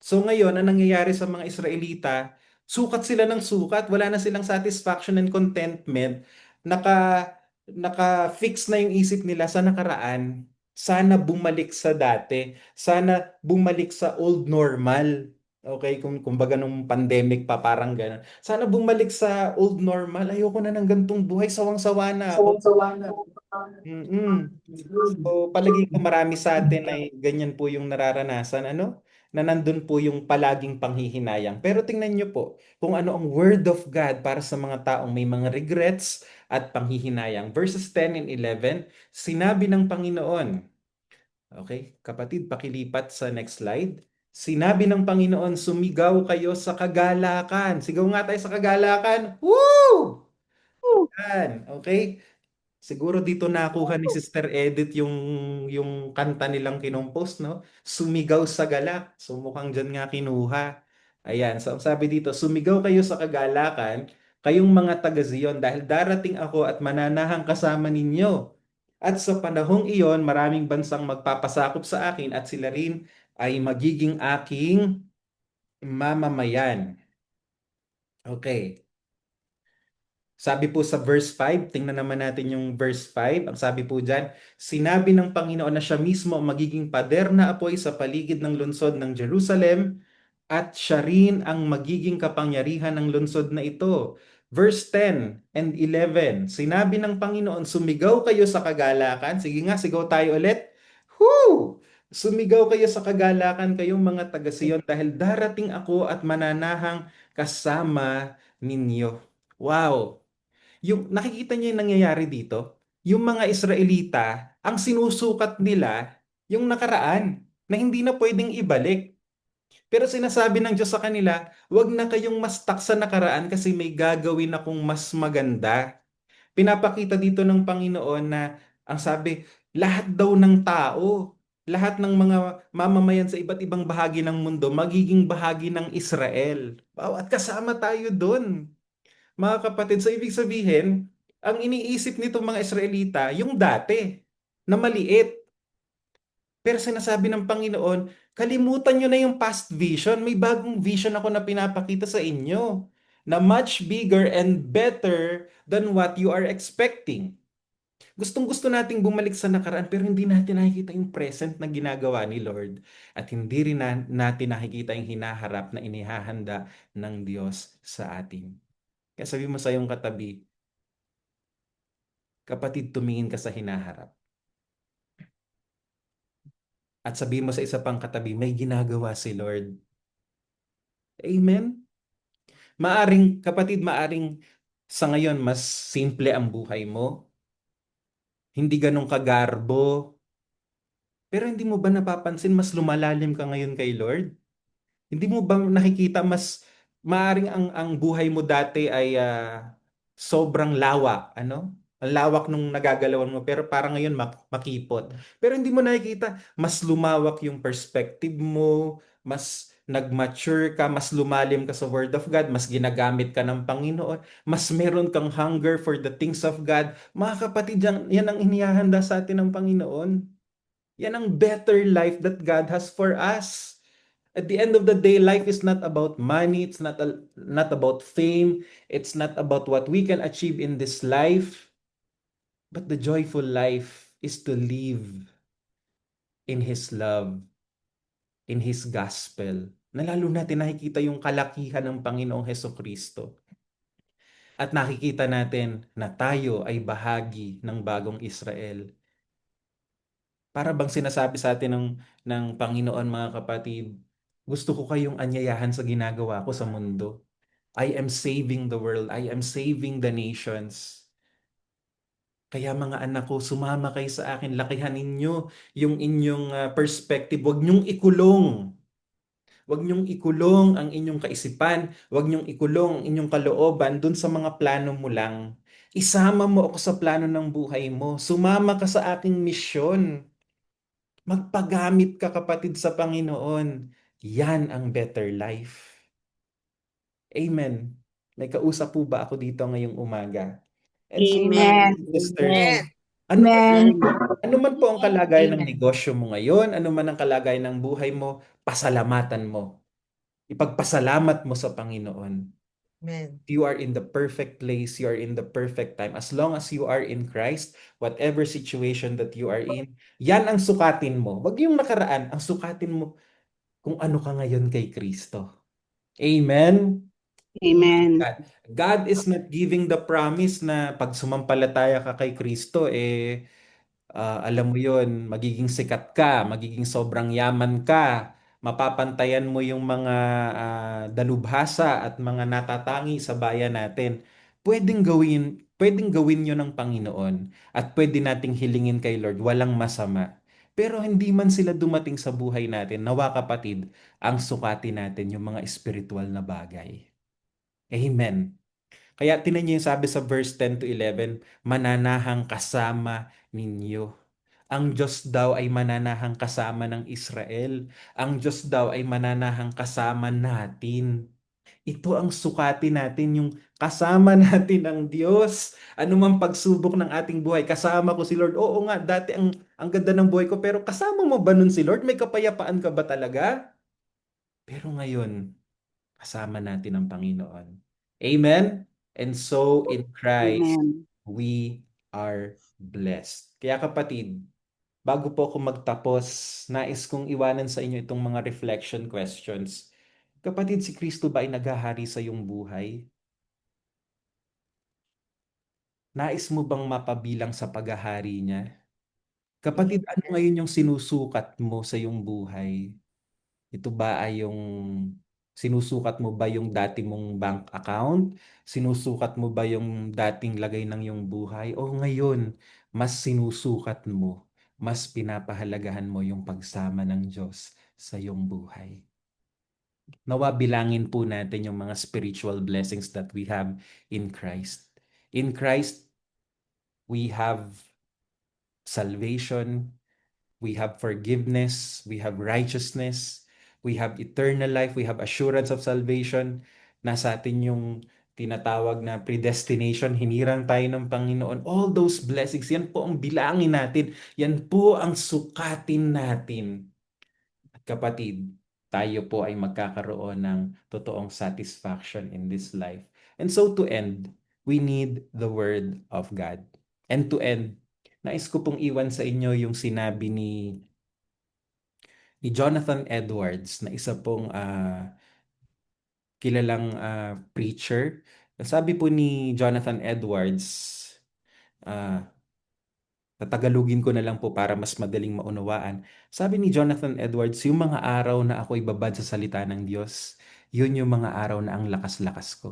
So ngayon, ang nangyayari sa mga Israelita, sukat sila ng sukat, wala na silang satisfaction and contentment, naka-fix na yung isip nila sa nakaraan, sana bumalik sa dati, sana bumalik sa old normal. Okay, kung kumbaga nung pandemic pa parang gano'n. Sana bumalik sa old normal. Ayoko na ng gantong buhay, sawang-sawa na ako. Mm-mm. So, palagi ko marami sa atin ay ganyan po yung nararanasan, ano? Na nandun po yung palaging panghihinayang. Pero tingnan nyo po kung ano ang word of God para sa mga taong may mga regrets at panghihinayang. Verses 10 and 11, sinabi ng Panginoon, okay, kapatid, pakilipat sa next slide. Sinabi ng Panginoon, sumigaw kayo sa kagalakan. Sigaw nga tayo sa kagalakan. Woo! Yan, okay? Siguro dito nakuha ni Sister Edith yung kanta nilang kinompose, no? Sumigaw sa galak. So mukhang dyan nga kinuha. Ayan, so ang sabi dito, sumigaw kayo sa kagalakan, kayong mga taga-Zion, dahil darating ako at mananahang kasama ninyo. At sa panahong iyon, maraming bansang magpapasakop sa akin at sila rin ay magiging aking mamamayan. Okay. Sabi po sa verse 5, tingnan naman natin yung verse 5. Ang sabi po dyan, sinabi ng Panginoon na siya mismo ang magiging pader na apoy sa paligid ng lungsod ng Jerusalem at siya rin ang magiging kapangyarihan ng lungsod na ito. Verse 10 and 11, sinabi ng Panginoon, sumigaw kayo sa kagalakan. Sige nga, sigaw tayo ulit. Whoo! Sumigaw kayo sa kagalakan kayong mga taga-Siyon dahil darating ako at mananahang kasama ninyo. Wow! Yung nakikita niyo yung nangyayari dito, yung mga Israelita, ang sinusukat nila yung nakaraan na hindi na pwedeng ibalik. Pero sinasabi ng Diyos sa kanila, huwag na kayong mastak sa nakaraan kasi may gagawin akong mas maganda. Pinapakita dito ng Panginoon na ang sabi, lahat daw ng tao, lahat ng mga mamamayan sa iba't ibang bahagi ng mundo, magiging bahagi ng Israel. Wow, at kasama tayo doon. Mga kapatid, so ibig sabihin, ang iniisip nitong mga Israelita, yung dati, na maliit. Pero sinasabi ng Panginoon, kalimutan nyo na yung past vision. May bagong vision ako na pinapakita sa inyo na much bigger and better than what you are expecting. Gustong-gusto nating bumalik sa nakaraan pero hindi natin nakikita yung present na ginagawa ni Lord at hindi rin natin nakikita yung hinaharap na inihahanda ng Diyos sa atin. Kaya sabi mo sa iyong katabi, kapatid, tumingin ka sa hinaharap. At sabi mo sa isa pang katabi, may ginagawa si Lord. Amen? Kapatid, maaring sa ngayon mas simple ang buhay mo. Hindi ganun kagarbo. Pero hindi mo ba napapansin mas lumalalim ka ngayon kay Lord? Hindi mo ba nakikita mas maaring ang buhay mo dati ay sobrang lawak, ano? Ang lawak nung nagagalawan mo pero parang ngayon makipot. Pero hindi mo nakikita mas lumawak yung perspective mo, mas nag-mature ka, mas lumalim ka sa Word of God, mas ginagamit ka ng Panginoon, mas meron kang hunger for the things of God. Mga kapatid, yan ang inihahanda sa atin ng Panginoon. Yan ang better life that God has for us. At the end of the day, life is not about money, it's not about fame, it's not about what we can achieve in this life, but the joyful life is to live in His love, in His gospel, na lalo natin nakikita yung kalakihan ng Panginoong Hesukristo. At nakikita natin na tayo ay bahagi ng bagong Israel. Para bang sinasabi sa atin ng Panginoon, mga kapatid, gusto ko kayong anyayahan sa ginagawa ko sa mundo. I am saving the world. I am saving the nations. Kaya mga anak ko, sumama kayo sa akin. Lakihan ninyo yung inyong perspective. Huwag niyong ikulong. Huwag niyong ikulong ang inyong kaisipan. Huwag niyong ikulong ang inyong kalooban dun sa mga plano mo lang. Isama mo ako sa plano ng buhay mo. Sumama ka sa aking misyon. Magpagamit ka, kapatid, sa Panginoon. Yan ang better life. Amen. May kausap po ba ako dito ngayong umaga? And so, Amen. sisters, Amen. ano man po ang kalagayan ng negosyo mo ngayon, ano man ang kalagayan ng buhay mo, pasalamatan mo. Ipagpasalamat mo sa Panginoon. Amen. You are in the perfect place, you are in the perfect time. As long as you are in Christ, whatever situation that you are in, yan ang sukatin mo. Wag yung nakaraan, ang sukatin mo kung ano ka ngayon kay Kristo. Amen? Amen. God is not giving the promise na pag sumampalataya ka kay Kristo, alam mo yon, magiging sikat ka, magiging sobrang yaman ka, mapapantayan mo yung mga dalubhasa at mga natatangi sa bayan natin. Pwedeng gawin yun ng Panginoon at pwede nating hilingin kay Lord, walang masama. Pero hindi man sila dumating sa buhay natin, nawa kapatid, ang sukatin natin yung mga spiritual na bagay. Amen. Kaya tinan niyo yung sabi sa verse 10 to 11, mananahang kasama ninyo. Ang Diyos daw ay mananahang kasama ng Israel. Ang Diyos daw ay mananahang kasama natin. Ito ang sukatin natin, yung kasama natin ang Diyos. Ano mang pagsubok ng ating buhay, kasama ko si Lord. Oo nga, dati ang ganda ng buhay ko, pero kasama mo ba nun si Lord? May kapayapaan ka ba talaga? Pero ngayon, Kasama natin ang Panginoon. Amen? And so in Christ, Amen. we are blessed. Kaya kapatid, bago po ako magtapos, nais kong iwanan sa inyo itong mga reflection questions. Kapatid, si Kristo ba ay naghahari sa iyong buhay? Nais mo bang mapabilang sa paghahari niya? Kapatid, ano ngayon yung sinusukat mo sa iyong buhay? Ito ba ay yung sinusukat mo ba yung dati mong bank account? Sinusukat mo ba yung dating lagay ng iyong buhay? O ngayon, mas sinusukat mo, mas pinapahalagahan mo yung pagsama ng Diyos sa iyong buhay? Nawa bilangin po natin yung mga spiritual blessings that we have in Christ. In Christ, we have salvation, we have forgiveness, we have righteousness, we have eternal life, we have assurance of salvation. Nasa atin yung tinatawag na predestination, hinirang tayo ng Panginoon. All those blessings, yan po ang bilangin natin. Yan po ang sukatin natin. At kapatid, tayo po ay magkakaroon ng totoong satisfaction in this life. And so to end, we need the Word of God. And to end, nais ko pong iwan sa inyo yung sinabi ni Jonathan Edwards na isa pong kilalang preacher. Sabi po ni Jonathan Edwards, tatagalugin ko na lang po para mas madaling maunawaan. Sabi ni Jonathan Edwards, yung mga araw na ako'y babad sa salita ng Diyos, yun yung mga araw na ang lakas-lakas ko.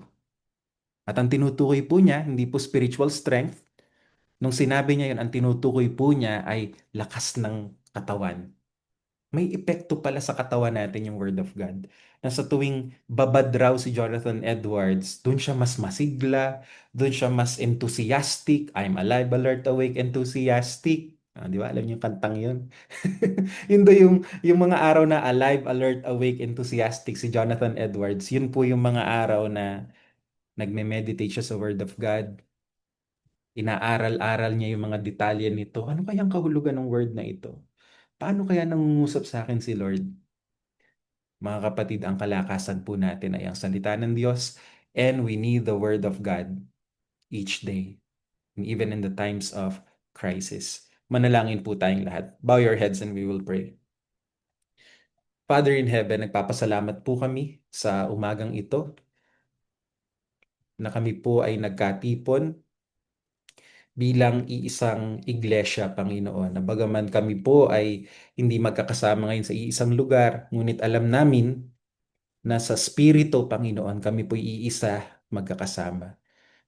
At ang tinutukoy po niya, hindi po spiritual strength. Nung sinabi niya yun, ang tinutukoy po niya ay lakas ng katawan. May epekto pala sa katawan natin yung Word of God. Na sa tuwing babad raw si Jonathan Edwards, doon siya mas masigla, doon siya mas enthusiastic. I'm alive, alert, awake, enthusiastic. Di ba? Alam niyo yung kantang yun? Yun do yung mga araw na alive, alert, awake, enthusiastic si Jonathan Edwards. Yun po yung mga araw na nagme-meditate siya sa Word of God. Inaaral-aral niya yung mga detalye nito. Ano kayang kahulugan ng word na ito? Paano kaya nangungusap sa akin si Lord? Mga kapatid, ang kalakasan po natin ay ang salita ng Diyos, and we need the Word of God each day, and even in the times of crisis. Manalangin po tayong lahat. Bow your heads and we will pray. Father in heaven, nagpapasalamat po kami sa umagang ito na kami po ay nagkatipon bilang iisang iglesia, Panginoon. Na bagaman kami po ay hindi magkakasama ngayon sa iisang lugar, ngunit alam namin na sa Espiritu, Panginoon, kami po iisa magkakasama.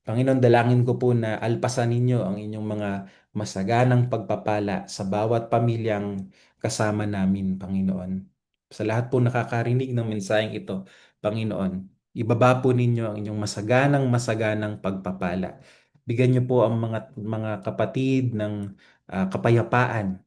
Panginoon, dalangin ko po na alpasan ninyo ang inyong mga masaganang pagpapala sa bawat pamilyang kasama namin, Panginoon. Sa lahat po nakakarinig ng mensaheng ito, Panginoon, ibaba po ninyo ang inyong masaganang pagpapala. Bigyan niyo po ang mga kapatid ng kapayapaan,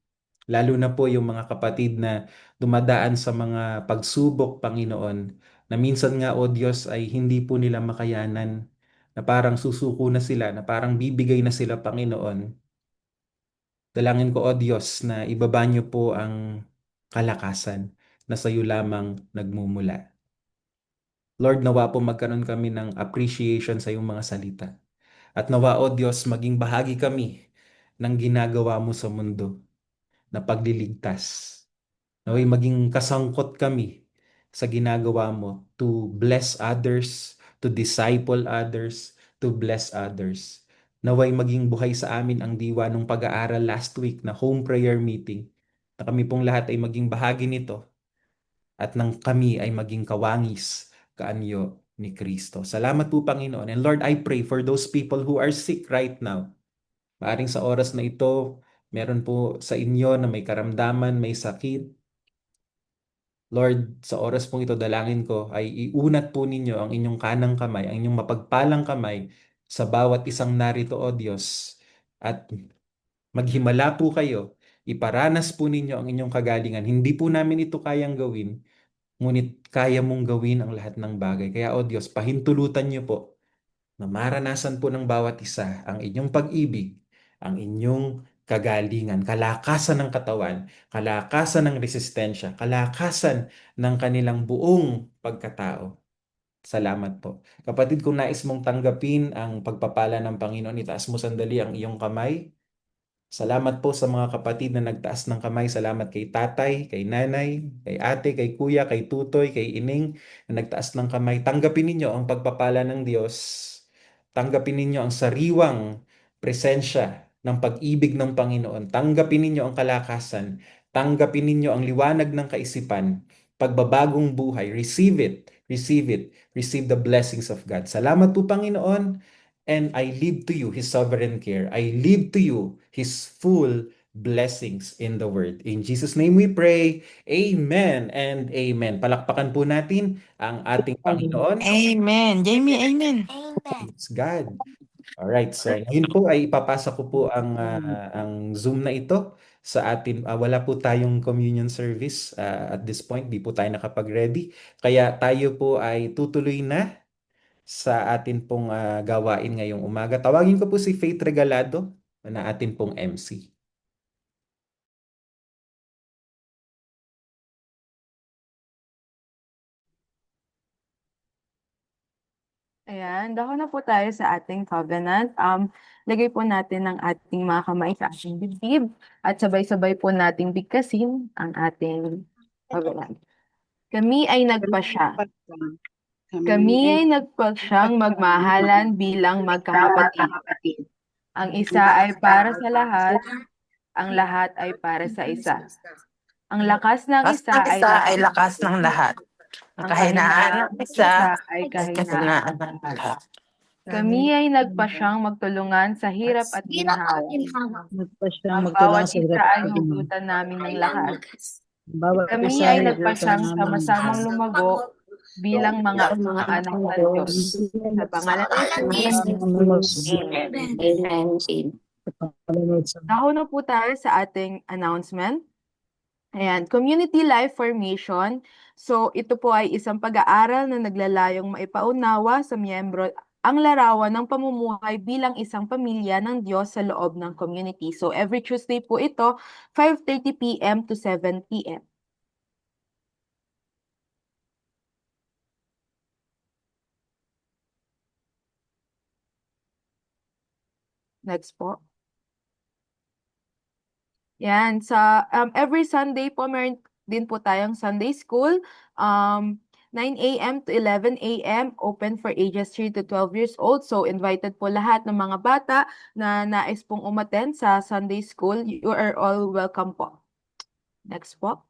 lalo na po yung mga kapatid na dumadaan sa mga pagsubok, Panginoon, na minsan nga, O Diyos, ay hindi po nila makayanan, na parang susuko na sila, na parang bibigay na sila, Panginoon. Dalangin ko, O Diyos, na ibaba niyo po ang kalakasan na sa iyo lamang nagmumula. Lord, nawa po magkaroon kami ng appreciation sa iyong mga salita. At nawa, O Diyos, maging bahagi kami ng ginagawa mo sa mundo na pagliligtas. Naway maging kasangkot kami sa ginagawa mo to bless others, to disciple others, to bless others. Naway maging buhay sa amin ang diwa ng pag-aaral last week na home prayer meeting, na kami pong lahat ay maging bahagi nito at nang kami ay maging kawangis, kaanyo ni Kristo. Salamat po, Panginoon. And Lord, I pray for those people who are sick right now. Maaring sa oras na ito, meron po sa inyo na may karamdaman, may sakit. Lord, sa oras pong ito, dalangin ko ay iunat po ninyo ang inyong kanang kamay, ang inyong mapagpalang kamay sa bawat isang narito, O Diyos. At maghimala po kayo, iparanas po ninyo ang inyong kagalingan. Hindi po namin ito kayang gawin, ngunit kaya mong gawin ang lahat ng bagay. Kaya, O Diyos, pahintulutan niyo po na maranasan po ng bawat isa ang inyong pag-ibig, ang inyong kagalingan, kalakasan ng katawan, kalakasan ng resistensya, kalakasan ng kanilang buong pagkatao. Salamat po. Kapatid, kung nais mong tanggapin ang pagpapala ng Panginoon, itaas mo sandali ang iyong kamay. Salamat po sa mga kapatid na nagtaas ng kamay. Salamat kay tatay, kay nanay, kay ate, kay kuya, kay tutoy, kay ining na nagtaas ng kamay. Tanggapin ninyo ang pagpapala ng Diyos. Tanggapin ninyo ang sariwang presensya ng pag-ibig ng Panginoon. Tanggapin ninyo ang kalakasan. Tanggapin ninyo ang liwanag ng kaisipan. Pagbabagong buhay. Receive it. Receive it. Receive the blessings of God. Salamat po, Panginoon. And I leave to you His sovereign care. I leave to you His full blessings in the word. In Jesus' name we pray. Amen and amen. Palakpakan po natin ang ating Panginoon. Amen. Jamie, amen. Praise God. Alright, so ngayon po ay ipapasa ko po ang Zoom na ito sa atin. Wala po tayong communion service at this point, di po tayo nakapag-ready. Kaya tayo po ay tutuloy na sa atin pong gawain ngayong umaga. Tawagin ko po si Faith Regalado na atin pong MC. Ayan, dako na po tayo sa ating covenant. Lagay po natin ang ating mga kamay sa ating dibdib at sabay-sabay po nating bigkasin ang ating covenant. Kami ay nagpasya. Kami ay nagpasyang magmahalan bilang magkakapatid. Ang isa ay para sa lahat, ang lahat ay para sa isa. Ang lakas ng Lakas isa ng ay isa ay lakas ng lahat. Ang kahinaan ng isa ay ay kahinaan. kahinaan ng lahat. Kami ay nagpasyang magtulungan sa hirap at ginhawa. Nagpasyang Ang bawat magtulungan sa isa hirap ay at ginhawa. hugutan namin ng lakas. Bawat Kami isa ay ay nagpasyang nagluto sama-samang lumago bilang mga anak ng Diyos. Sa pangalan ng Jesus. Dako na po tayo sa ating announcement. Ayan, Community Life Formation. So, ito po ay isang pag-aaral na naglalayong maipaunawa sa miyembro ang larawan ng pamumuhay bilang isang pamilya ng Diyos sa loob ng community. So, every Tuesday po ito, 5:30 p.m. to 7 p.m. Next po. Yan, every Sunday po, meron din po tayong Sunday School. 9 a.m. to 11 a.m. open for ages 3 to 12 years old. So, invited po lahat ng mga bata na nais pong umattend sa Sunday School. You are all welcome po. Next po.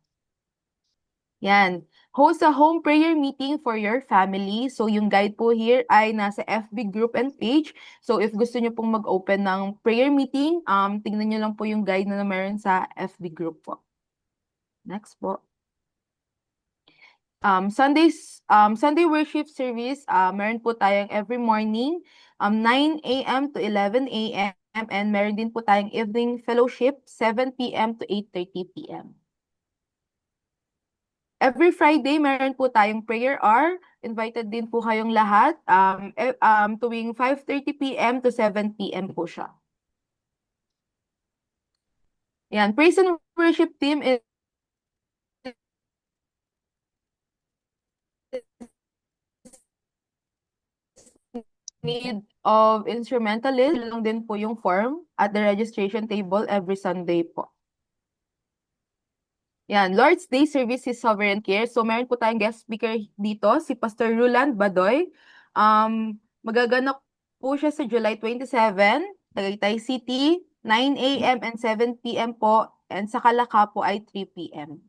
Yan. Host a home prayer meeting for your family. So, yung guide po here ay nasa FB group and page. So, if gusto nyo pong mag-open ng prayer meeting, tingnan nyo lang po yung guide na meron sa FB group po. Next po. Sunday worship service, meron po tayong every morning, 9 a.m. to 11 a.m. and meron din po tayong evening fellowship, 7 p.m. to 8:30 p.m. Every Friday, meron po tayong prayer hour. Invited din po kayong lahat. Tuwing 5:30 p.m. to 7 p.m. po siya. Yan, praise and worship team is need of instrumentalist. Lang din po yung form at the registration table every Sunday po. Yan, Lord's Day Service is Sovereign Care. So, meron po tayong guest speaker dito, si Pastor Roland Badoy. Magaganap po siya sa July 27, Tagaytay City, 9 a.m. and 7 p.m. po. And sa Calacaa po ay 3 p.m.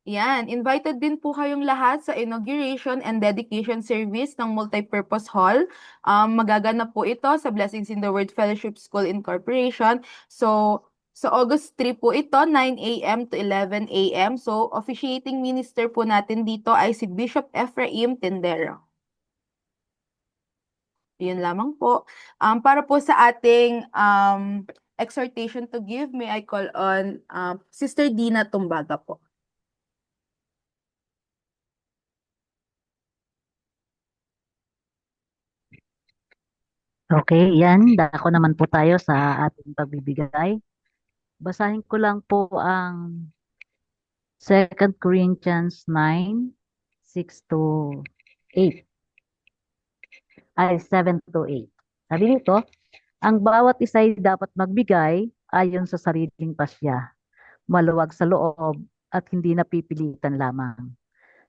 Yan, invited din po kayong lahat sa inauguration and dedication service ng Multipurpose Hall. Magaganap po ito sa Blessings in the Word Fellowship School Incorporation. So, sa August 3 po ito, 9 a.m. to 11 a.m. So, officiating minister po natin dito ay si Bishop Ephraim Tendero. Yun lamang po. Para po sa ating exhortation to give, may I call on Sister Dina Tumbaga po. Okay, yan. Dako naman po tayo sa ating pagbibigay. Basahin ko lang po ang 2 Corinthians 9, 6 to 8. Ay, 7 to 8. Sabi dito, ang bawat isa ay dapat magbigay ayon sa sariling pasya, maluwag sa loob at hindi napipilitan lamang,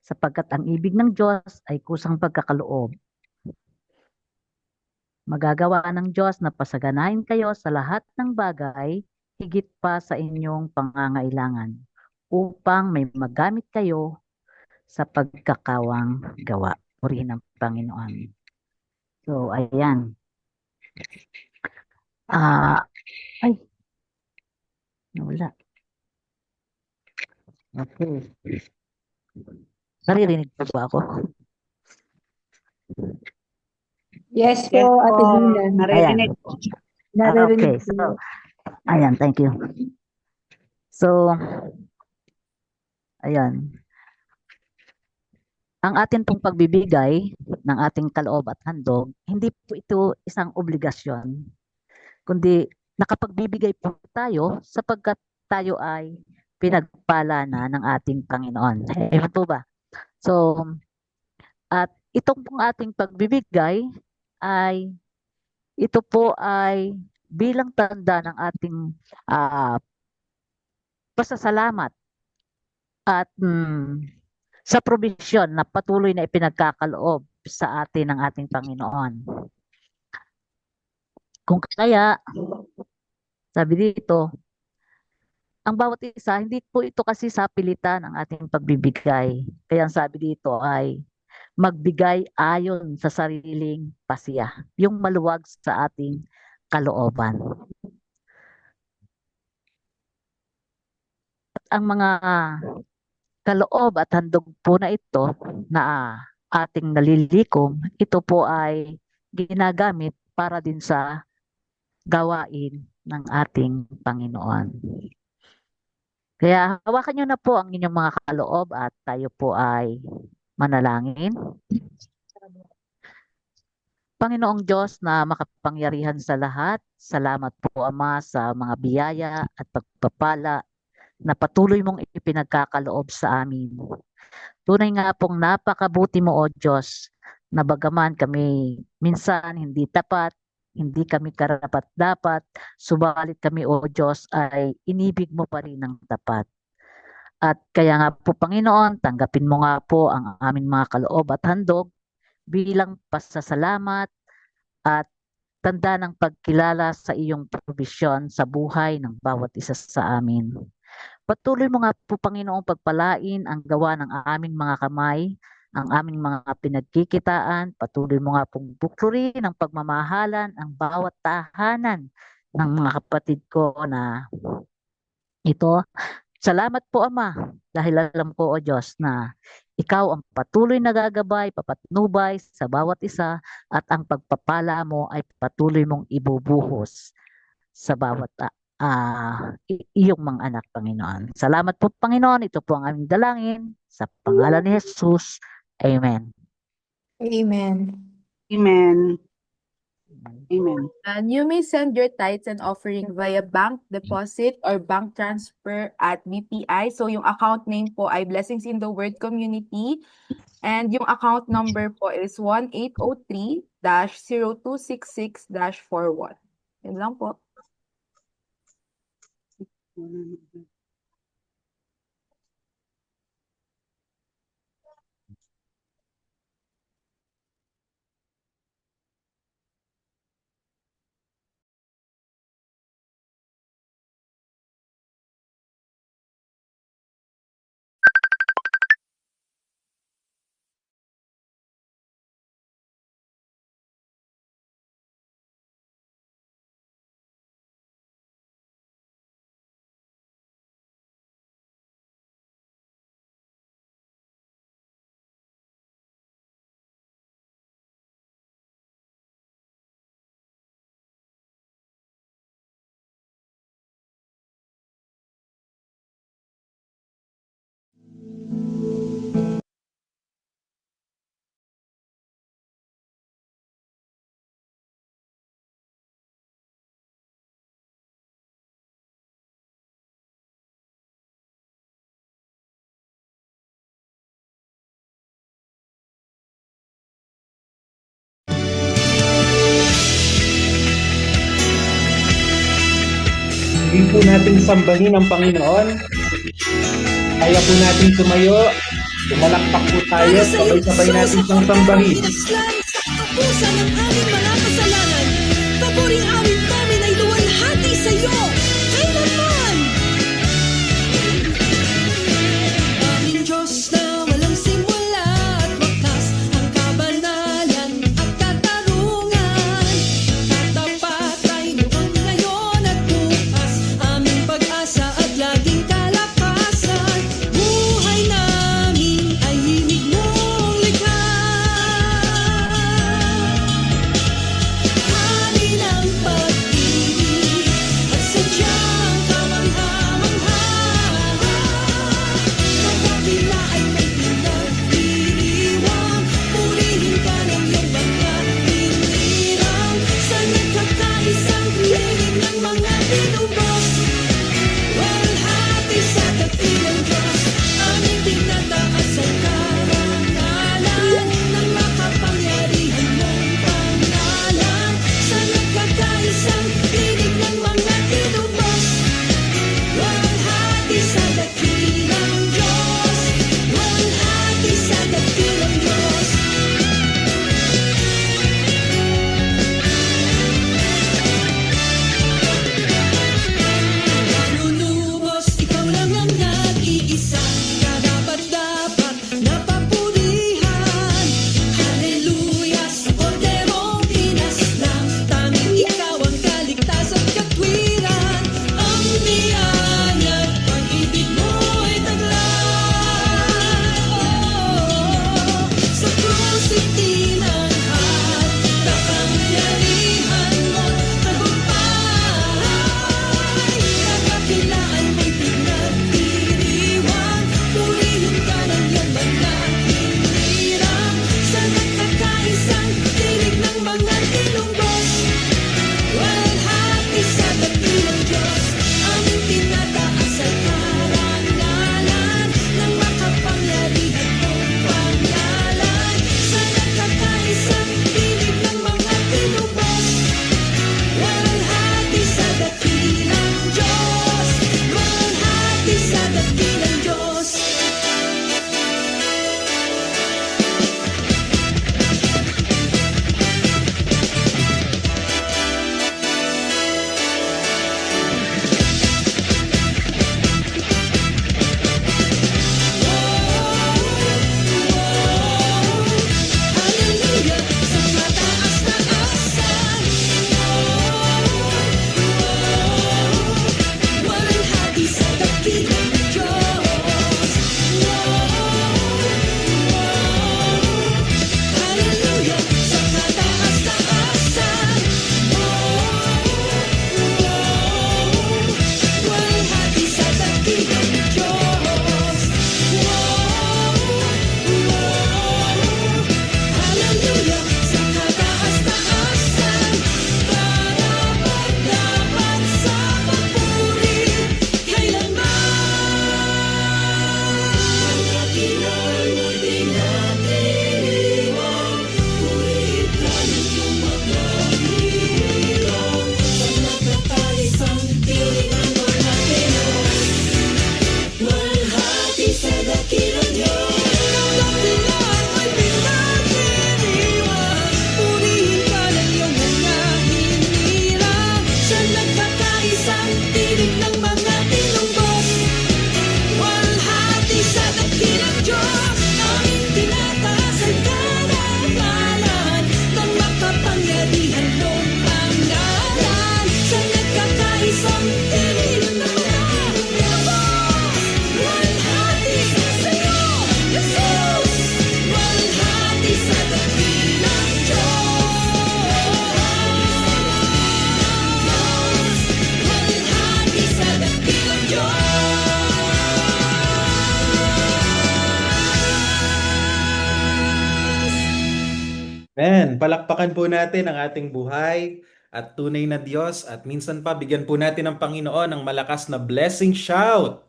sapagkat ang ibig ng Diyos ay kusang pagkakaloob. Magagawa ng Diyos na pasaganahin kayo sa lahat ng bagay, higit pa sa inyong pangangailangan, upang may magamit kayo sa pagkakawang gawa. Purihin ang Panginoon. So, ayan. Ay, nawala. Okay. Naririnig po ba ako? Yes po, Ate Dina. Ayan. Naririnig Okay, so, ayan, thank you. So, ayan. Ang atin pong pagbibigay ng ating kaloob at handog, hindi po ito isang obligasyon, kundi nakapagbibigay po tayo sapagkat tayo ay pinagpala na ng ating Panginoon. Ewan po ba? So, at itong pong ating pagbibigay ay, ito po ay bilang tanda ng ating pasasalamat at sa probisyon na patuloy na ipinagkakaloob sa atin ng ating Panginoon. Kung kaya, sabi dito, ang bawat isa, hindi po ito kasi sa pilitan ang ating pagbibigay. Kaya ang sabi dito ay magbigay ayon sa sariling pasiya, yung maluwag sa ating kalooban. At ang mga kaloob at handog po na ito na ating nalilikom, ito po ay ginagamit para din sa gawain ng ating Panginoon. Kaya hawakan nyo na po ang inyong mga kaloob at tayo po ay manalangin. Panginoong Diyos na makapangyarihan sa lahat, salamat po Ama sa mga biyaya at pagpapala na patuloy mong ipinagkakaloob sa amin. Tunay nga pong napakabuti mo o Diyos, na bagaman kami minsan hindi tapat, hindi kami karapat-dapat, subalit kami o Diyos ay inibig mo pa rin ng tapat. At kaya nga po Panginoon, tanggapin mo nga po ang aming mga kaloob at handog bilang pasasalamat at tanda ng pagkilala sa iyong probisyon sa buhay ng bawat isa sa amin. Patuloy mo nga po Panginoong pagpalain ang gawa ng aming mga kamay, ang aming mga pinagkikitaan. Patuloy mo nga pong buklurin ang pagmamahalan ang bawat tahanan ng mga kapatid ko na ito. Salamat po Ama, dahil alam ko o Diyos na ikaw ang patuloy na gagabay, papatnubay sa bawat isa at ang pagpapala mo ay patuloy mong ibubuhos sa bawat iyong mga anak, Panginoon. Salamat po, Panginoon. Ito po ang aming dalangin. Sa pangalan ni Jesus. Amen. Amen. Amen. Amen. And you may send your tithes and offering via bank deposit or bank transfer at BPI. So yung account name po ay Blessings in the Word Community. And yung account number po is 1803-0266-41. Yan lang po. Muli po nating sambahin ang Panginoon. Kaya po natin tumayo. Tumalakpak po tayo. Para sa iyo, Sabay-sabay Diyos, natin ang siyang korderong sambahin. pinaslang sa katapusan ng aming mga kasalanan. Paboring awit namin ay luwalhati sa iyo. Kailanman! Aming Diyos na walang simula at wakas, ang kabanalan at katarungan. Katapat ay noon, ngayon at bukas, aming pag-asa at laging kalakasan. Buhay namin ay himig mong likha. Hari ng pag-ibig at sadyang kamangha-mangha. Nakakila ay may pinagdiriwang, purihin ka ng iyong mga hinirang. Sa nagkakaisang piling ng mga tinubos, walhati sa dakilang Diyos, aming tinataas ang karangalan ng makapangyarihan mong pangalan. Sa nagkakaisang piling ng mga tinubos, walhati sa dakilang Diyos, walhati sa dakilang Diyos. Manunubos, ikaw lang ang nag-iisa, karapat-dapat na papurihan. Hallelujah, sa korderong pinaslang, tanging ikaw ang kaligtas at katwiran. Ang biyaya at pag-ibig mo'y taglay. Sa krus itinanghal, kapangyarihan mo't tagumpay. Kakakilaan mo'y pinagdiriwang, purihin ka ng iyong mga hinirang. Sa nagkakaisang tinig ng mga tinubos, walhati sa dakilang Diyos, aming tinataas ang karangalan ng makapangyarihan mong pangalan. Sa nagkakaisang tinig ng mga tinubos, walhati sa dakilang Diyos, walhati sa dakilang Diyos. Hallelujah, sa mataas-taasan. Walhati sa dakilang Diyos. Hallelujah, sa mataas-taasan. Walhati sa dakilang Diyos. Hallelujah, sa kataas-taasan, karapat-dapat sa papuri, kailanman. Dakilan mo'y dinadiriwang, purihin ka ng iyong mga hirang. Sa nagkakaisang tinig ng mga Pinoy, walhati sa dakilang Diyos. Dakilan mo'y pinagdiriwang, purihin ka ng iyong mga hinirang. Sa nagkakaisang tinig ng mga tinubos, walhati sa dakilang Diyos, aming tinataas ang karangalan ng makapangyarihan mong pangalan. Sa nagkakaisang tinig ng mga tinubos, walhati sa iyo, Jesus, walhati sa dakilang Diyos, walhati sa dakilang Diyos. Amen. Palakpakan po natin ang ating buhay at tunay na Diyos at minsan pa bigyan po natin ng Panginoon ng malakas na blessing shout.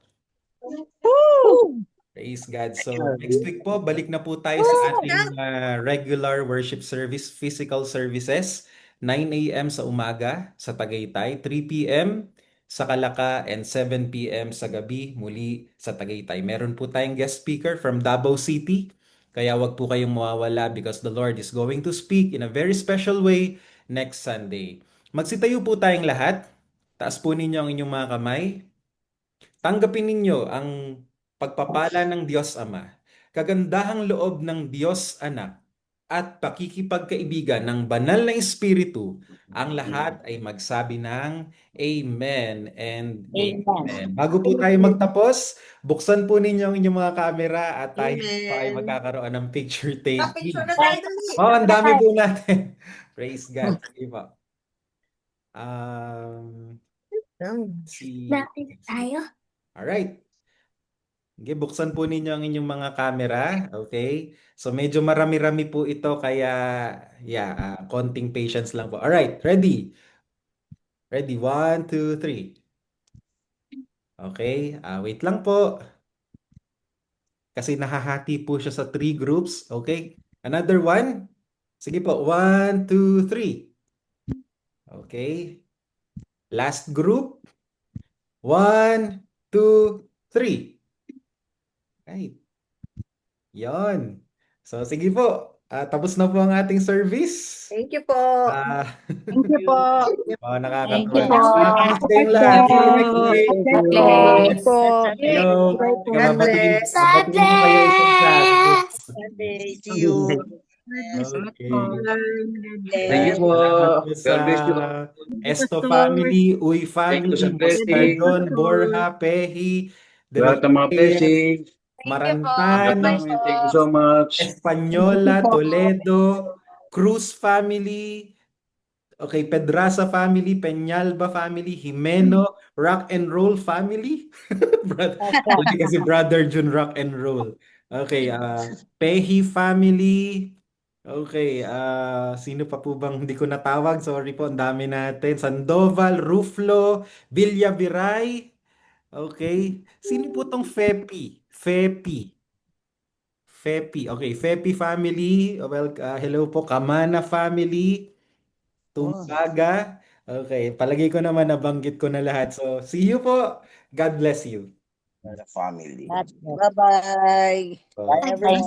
Praise God. So next week po, balik na po tayo sa ating regular worship service, physical services. 9 a.m. sa umaga sa Tagaytay, 3 p.m. sa Calaca and 7 p.m. sa gabi muli sa Tagaytay. Meron po tayong guest speaker from Davao City. Kaya wag po kayong mawawala because the Lord is going to speak in a very special way next Sunday. Magsitayo po tayong lahat. Taas po ninyo ang inyong mga kamay. Tanggapin ninyo ang pagpapala ng Diyos Ama, kagandahang loob ng Diyos Anak, at pakikipagkaibigan ng banal na Espiritu. Ang lahat ay magsabi ng Amen and Amen. Bago po tayo magtapos, buksan po ninyo ang inyong mga camera at tayo po ay magkakaroon ng picture taking. Oh, ang dami po natin. Praise God. Sige po. Si Alright. Okay, buksan po ninyo ang inyong mga camera. Okay? So medyo marami-rami po ito kaya konting patience lang po. Alright, ready? Ready? 1, 2, 3. Okay, wait lang po. Kasi nahahati po siya sa 3 groups. Okay? Another one. Sige po, 1, 2, 3. Okay. Last group. 1, 2, 3. Right. Yon. So, sige po. Tapos na po ang ating service. Thank you po. Thank you po. Thank Nakakatuwa. you po. Kamusta yung lahat? See you next week. Thank you po. Hello. God bless. Mabatiin mo kayo sa chat. See you. Okay. Thank you po. Salamat po sa God bless you. Esto family, Uy Thank family, you sa blessing. Moscardon, Borja, Pehi, Lahat ng mga blessings. Marantan, Thank you so much. Española, Toledo, Cruz family, okay, Pedraza family, Peñalba family, Jimeno, Rock and Roll family. Kasi Brother Jun Rock and Roll. Okay, Pehi family. Okay, sino pa po bang hindi ko natawag? Sorry po, ang dami natin. Sandoval, Ruflo, Villaviray. Okay. Sino po tong Fepi? Fepi. Okay, Fepi family. Well, hello po. Kamana family. Tumbaga. Okay, palagay ko naman nabanggit ko na lahat. So, see you po. God bless you. The family. Bye-bye. So, Bye, everyone.